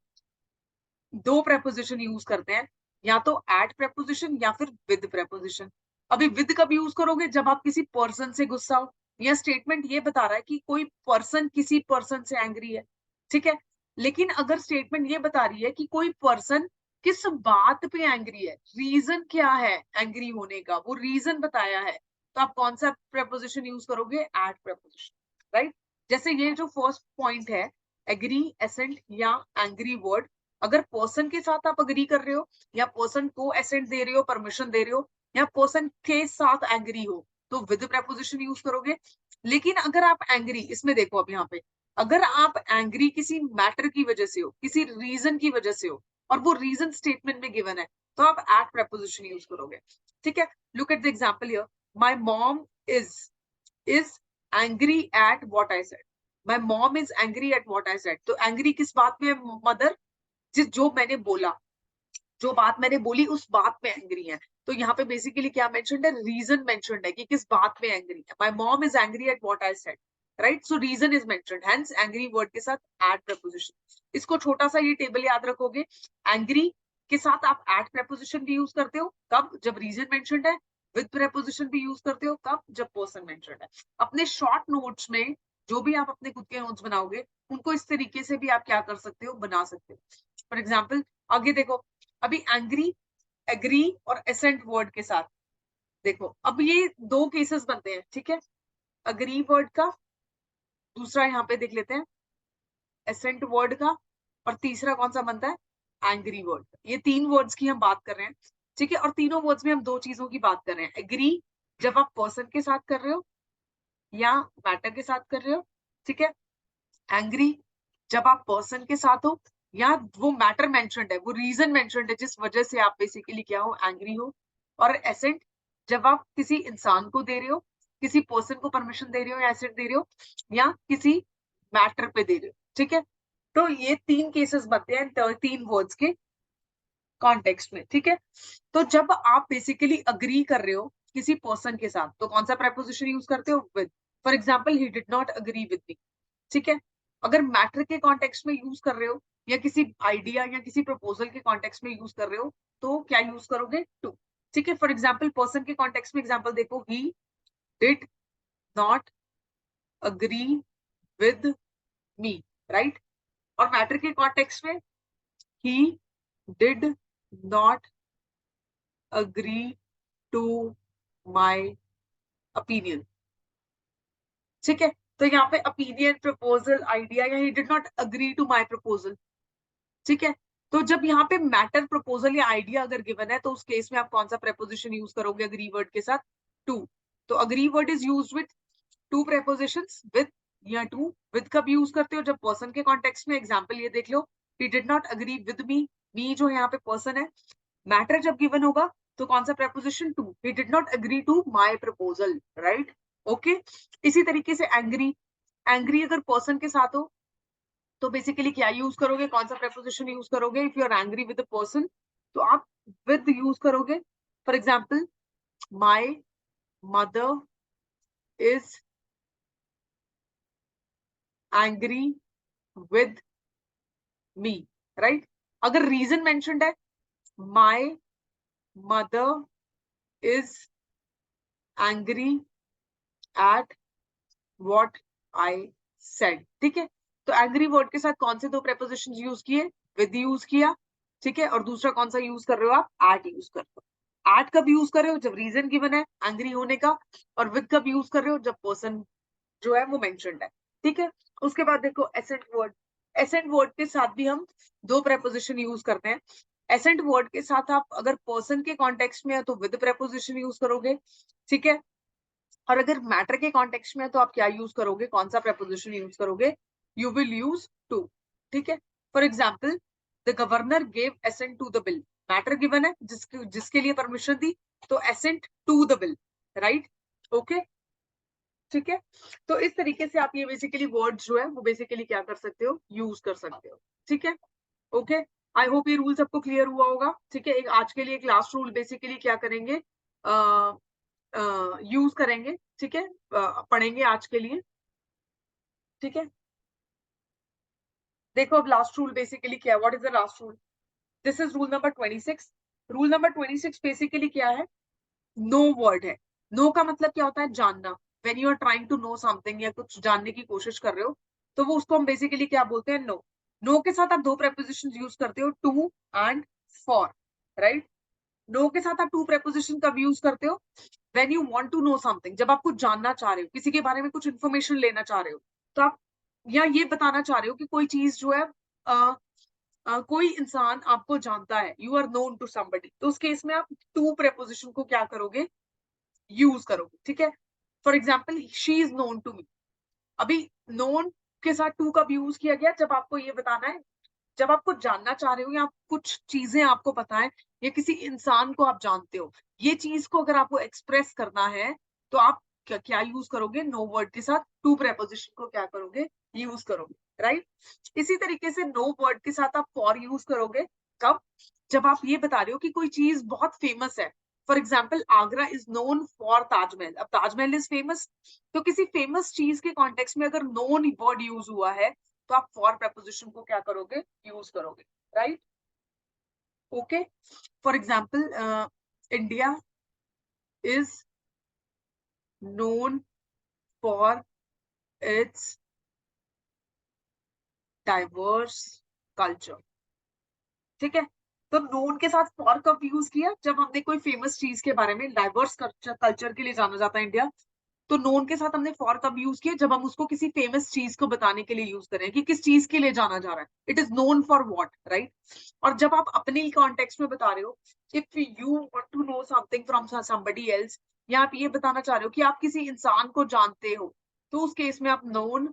A: दो प्रेपोजिशन यूज करते हैं, या तो एड प्रेपोजिशन या फिर विद प्रेपोजिशन। अभी विद कब यूज करोगे? जब आप किसी पर्सन से गुस्सा हो, या स्टेटमेंट ये बता रहा है कि कोई पर्सन किसी पर्सन से एंग्री है, ठीक है? लेकिन अगर स्टेटमेंट ये बता रही है कि कोई पर्सन किस बात पे एंग्री है, रीजन क्या है एंग्री होने का, वो रीजन बताया है, तो आप कौन सा प्रेपोजिशन यूज करोगे? At preposition, right? जैसे ये जो फर्स्ट पॉइंट है, एग्री, एसेंट या एंग्री वर्ड, अगर पर्सन के साथ आप अग्री कर रहे हो या पर्सन को एसेंट दे रहे हो, परमिशन दे रहे हो, या पर्सन के साथ एंग्री हो, तो विद प्रेपोजिशन यूज करोगे। लेकिन अगर आप एंग्री, इसमें देखो अब यहाँ पे, अगर आप एंग्री किसी मैटर की वजह से हो, किसी रीजन की वजह से हो, और वो रीजन स्टेटमेंट में गिवन है, तो आप एट प्रेपोजिशन यूज करोगे, ठीक है? Look at the example here, my mom is angry at what I said. My mom is angry at what I said, तो एंग्री किस बात में? मदर, जिस जो मैंने बोला, जो बात मैंने बोली उस बात में एंग्री है। तो यहाँ पे बेसिकली क्या मेंशन्ड है? रीजन मेंशन्ड है कि किस बात में एंग्री है। My mom is angry at what I said, right? So reason is mentioned, hence angry word के साथ एट प्रेपोजिशन। इसको छोटा सा ये टेबल याद रखोगे, एंग्री के साथ आप एट प्रेपोजिशन भी यूज करते हो, कब? जब रीजन मेंशन्ड है। विद प्रेपोजिशन भी यूज करते हो, कब? जब पर्सन मेंशन्ड है। अपने शॉर्ट नोट्स में जो भी आप अपने खुद के नोट्स बनाओगे, उनको इस तरीके से भी आप क्या कर सकते हो? बना सकते हो। फॉर एग्जाम्पल, आगे देखो, अभी एंग्री, एग्री और एसेंट वर्ड के साथ देखो, अब ये दो केसेस बनते हैं, ठीक है? अग्री वर्ड का, दूसरा यहाँ पे देख लेते हैं एसेंट वर्ड का, और तीसरा कौन सा बनता है? Angry word. ये तीन वर्ड्स की हम बात कर रहे हैं, ठीक है? और तीनों वर्ड्स में हम दो चीजों की बात कर रहे हैं। एग्री जब आप पर्सन के साथ कर रहे हो या मैटर के साथ कर रहे हो, ठीक है? एंग्री जब आप पर्सन के साथ हो या वो मैटर मेंशन्ड है, वो रीजन मेंशन्ड है जिस वजह से आप बेसिकली क्या हो? एंग्री हो। और एसेंट जब आप किसी इंसान को दे रहे हो, किसी पर्सन को परमिशन दे रहे हो या एसेट दे रहे हो, या किसी मैटर पे दे रहे हो, ठीक है। तो ये 3 केसेस बनते हैं 3 वर्ड्स के कॉन्टेक्स्ट में, ठीक है। तो जब आप बेसिकली अग्री कर रहे हो किसी पर्सन के साथ, तो कौन सा प्रेपोजिशन यूज करते हो? With. For example, he did not agree with me, ठीक है। अगर मैटर के कॉन्टेक्स्ट में यूज कर रहे हो या किसी आइडिया या किसी प्रपोजल के कॉन्टेक्स्ट में यूज कर रहे हो, तो क्या यूज करोगे? टू, ठीक है। फॉर एग्जाम्पल, पर्सन के कॉन्टेक्स्ट में एग्जाम्पल देखो, ही did not agree with me, right. और मैटर के कॉन्टेक्स्ट में, he did not agree to my opinion, ठीक है। तो यहाँ पे opinion, proposal, idea, या he did not agree to my proposal, ठीक है। तो जब यहाँ पे मैटर, प्रपोजल या आइडिया अगर गिवन है, तो उस केस में आप कौन सा प्रेपोजिशन यूज करोगे अग्री वर्ड के साथ? टू। तो agree word is used with two prepositions, with या टू। विद कब यूज करते हो? जब पर्सन के कॉन्टेक्स्ट में, एग्जाम्पल ये देख लो, he did not agree with me, me जो यहाँ पे पर्सन है। मैटर जब गिवन होगा तो कौन सा preposition? To. he did not agree to my proposal, right, okay. इसी तरीके से एंग्री, एंग्री अगर पर्सन के साथ हो तो बेसिकली क्या यूज करोगे? कौन सा प्रेपोजिशन यूज करोगे? If you are angry with a person, तो आप विद यूज करोगे। For example, my mother is angry with me, right. अगर रीजन मेंशन्ड है, my mother is angry at what I said, ठीक है। तो एंग्री वर्ड के साथ कौन से दो प्रेपोजिशंस यूज किए? विद यूज किया, ठीक है। और दूसरा कौन सा यूज कर रहे हो आप? एट यूज कर रहे हो। एट कब यूज कर रहे हो? जब रीजन गिवन है एंग्री होने का। और विद कब यूज कर रहे हो? जब पर्सन जो है वो मेंशन्ड है, ठीक है। उसके बाद देखो एसेंट वर्ड, एसेंट वर्ड के साथ भी हम दो प्रेपोजिशन यूज करते हैं। एसेंट वर्ड के साथ आप अगर पर्सन के कॉन्टेक्स्ट में है तो विद प्रेपोजिशन यूज करोगे, ठीक है। और अगर मैटर के कॉन्टेक्स्ट में है तो आप क्या यूज करोगे? कौन सा प्रेपोजिशन यूज करोगे? यू विल यूज टू, ठीक है। For example, the governor gave assent to the bill, matter given है जिसके लिए परमिशन दी, तो assent to the bill, right, okay, ठीक है। तो इस तरीके से आप ये बेसिकली वर्ड्स जो है वो बेसिकली क्या कर सकते हो? यूज कर सकते हो, ठीक है, ओके। आई होप ये रूल सबको क्लियर हुआ होगा, ठीक है। एक आज के लिए एक लास्ट रूल बेसिकली क्या करेंगे, यूज करेंगे, ठीक है, पढ़ेंगे आज के लिए, ठीक है। देखो अब लास्ट रूल बेसिकली क्या है? What is the last rule? This is rule number 26। Rule number 26 basically क्या है? नो वर्ड है। नो का मतलब क्या होता है? जानना। When you are trying to know something या कुछ जानने की कोशिश कर रहे हो, तो वो उसको हम बेसिकली क्या बोलते हैं? नो। नो के साथ आप दो प्रेपोजिशन यूज करते हो, to and for, right. Know के साथ आप टू प्रेपोजिशन कब यूज करते हो? When you want to know something, जब आप कुछ जानना चाह रहे हो, किसी के बारे में कुछ इंफॉर्मेशन लेना चाह रहे हो, तो आप या ये बताना चाह रहे हो कि कोई चीज जो है, कोई इंसान आपको जानता है, you are known to somebody, तो उस केस में आप टू प्रेपोजिशन को क्या करोगे? यूज करोगे, ठीक है। For example, she is known to me. अभी नोन के साथ टू कब यूज किया गया? जब आपको ये बताना है, जब आप कुछ जानना चाह रहे हो या कुछ चीजें आपको पता है या किसी इंसान को आप जानते हो, ये चीज को अगर आपको एक्सप्रेस करना है, तो आप क्या यूज करोगे? नो वर्ड के साथ टू प्रेपोजिशन को क्या करोगे? यूज करोगे, राइट। इसी तरीके से नो वर्ड के साथ आप फॉर यूज करोगे कब? जब आप ये बता रहे हो कि कोई चीज बहुत फेमस है। For example, Agra is known for Taj Mahal. अब ताजमहल इज फेमस, तो किसी फेमस चीज के कॉन्टेक्स्ट में अगर नोन वर्ड यूज हुआ है, तो आप फॉर प्रेपोजिशन को क्या करोगे? यूज करोगे, right, okay. For example, India is known for its diverse culture, ठीक है। तो नोन के साथ फॉर कब यूज किया? जब हमने कोई फेमस चीज के बारे में, डाइवर्स कल्चर के लिए जाना जाता है इंडिया, तो नोन के साथ हमने फॉर कब यूज किया? जब हम उसको किसी फेमस चीज को बताने के लिए यूज करें कि किस चीज के लिए जाना जा रहा है, it is known for what, right. और जब आप अपने कॉन्टेक्स्ट में बता रहे हो, if you want to know something from somebody else, या आप ये बताना चाह रहे हो कि आप किसी इंसान को जानते हो, तो उस केस में आप नोन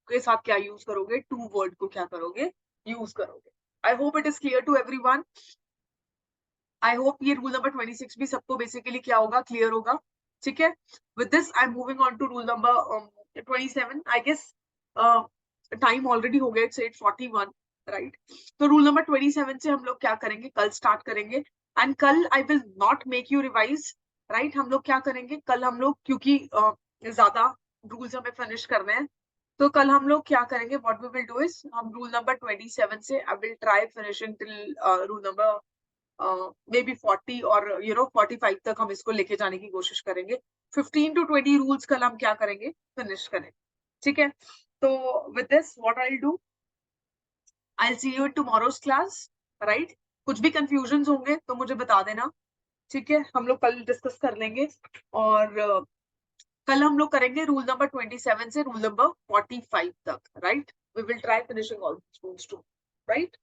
A: के साथ क्या यूज करोगे? टू वर्ड को क्या करोगे? यूज करोगे। I hope it is clear to everyone. I hope ये रूल नंबर 26 भी सबको बेसिकली क्या होगा, क्लियर होगा. ठीक है. With this I am moving on to rule number 27. I guess time already हो गया, इट्स 8:41, राइट. तो रूल नंबर 27 से हम लोग क्या करेंगे, कल स्टार्ट करेंगे. एंड कल I will not make you revise, right. हम लोग क्या करेंगे कल, हम लोग क्योंकि ज्यादा रूल्स हमें फिनिश करने हैं, तो कल हम लोग क्या करेंगे, what we will do is, हम रूल नंबर 27 से I will try finishing till rule number may be 40 और 45 तक हम इसको लेके जाने की कोशिश करेंगे. 15 to 20 रूल्स कल हम क्या करेंगे, फिनिश करेंगे. ठीक है. तो with this what I will do, I will see you in tomorrow's class, right. कुछ भी कंफ्यूजन होंगे तो मुझे बता देना. ठीक है. हम लोग कल डिस्कस कर लेंगे. और कल हम लोग करेंगे रूल नंबर 27 से रूल नंबर 45 तक, right. We will try finishing all rules to, right,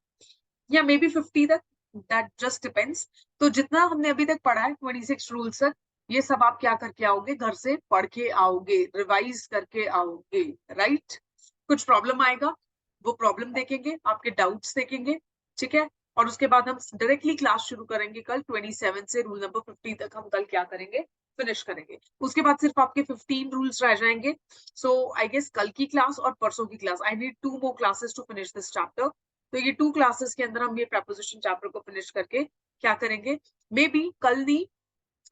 A: या मे बी 50 तक, दैट जस्ट डिपेंड्स. तो जितना हमने अभी तक पढ़ा है 26 रूल्स तक, ये सब आप क्या करके आओगे, घर से पढ़ के आओगे, रिवाइज करके आओगे, राइट. कुछ प्रॉब्लम आएगा, वो प्रॉब्लम देखेंगे, आपके डाउट्स देखेंगे. ठीक है. और उसके बाद हम डायरेक्टली क्लास शुरू करेंगे कल 27 से रूल नंबर 50 तक हम कल क्या करेंगे, फिनिश करेंगे. उसके बाद सिर्फ आपके 15 रूल्स रह जाएंगे. सो आई गेस कल की क्लास और परसों की class, I need 2 more classes to finish this chapter. तो ये 2 क्लासेस के अंदर हम ये preposition चैप्टर को फिनिश करके क्या करेंगे, मे बी कल नहीं,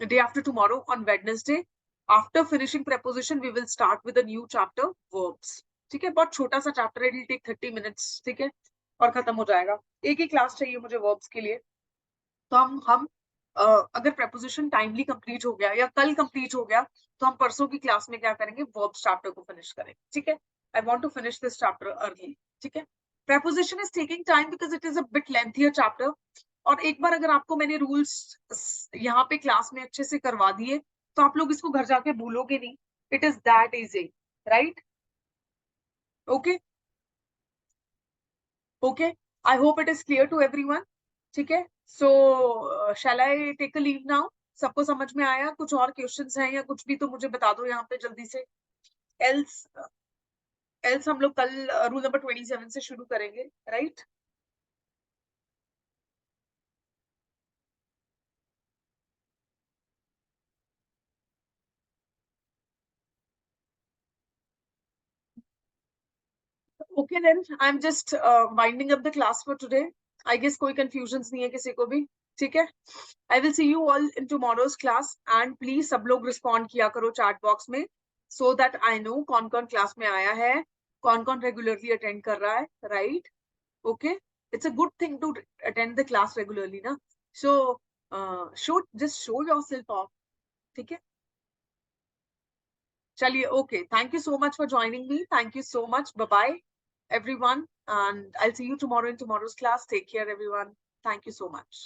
A: day after tomorrow on Wednesday, after finishing preposition we will start with a new chapter, verbs. ठीक है. बहुत छोटा सा चैप्टर है, it will take 30 minutes. ठीक है. और खत्म हो जाएगा. एक ही क्लास चाहिए मुझे verbs के लिए. तो हम अगर preposition टाइमली कंप्लीट हो गया या कल कंप्लीट हो गया, तो हम परसों की क्लास में क्या करेंगे, verbs चैप्टर को फिनिश करेंगे. ठीक है. I want to finish this chapter early. ठीक है. preposition is taking time because it is a bit lengthier chapter. और एक बार अगर आपको मैंने रूल्स यहाँ पे क्लास में अच्छे से करवा दिए, तो आप लोग इसको घर जाके भूलोगे नहीं. It is that easy, right. Okay. Okay. I hope it is clear to everyone. ठीक है. So shall I take a leave now. सबको समझ में आया? कुछ और क्वेश्चंस हैं या कुछ भी तो मुझे बता दो यहाँ पे जल्दी से. एल्स एल्स हम लोग कल रूल नंबर 27 से शुरू करेंगे, right. Okay then, I'm just winding up the class for today. I guess कोई confusions नहीं है किसी को भी. ठीक है. I will see you all in tomorrow's class and please सब लोग respond किया करो chat box में, so that I know कौन कौन class में आया है, कौन कौन regularly attend कर रहा है, right? Okay. It's a good thing to attend the class regularly ना. So just show yourself off. ठीक है. चलिए. Okay. Thank you so much for joining me. Thank you so much. Bye bye. Everyone, and I'll see you tomorrow in tomorrow's class. Take care, everyone. Thank you so much.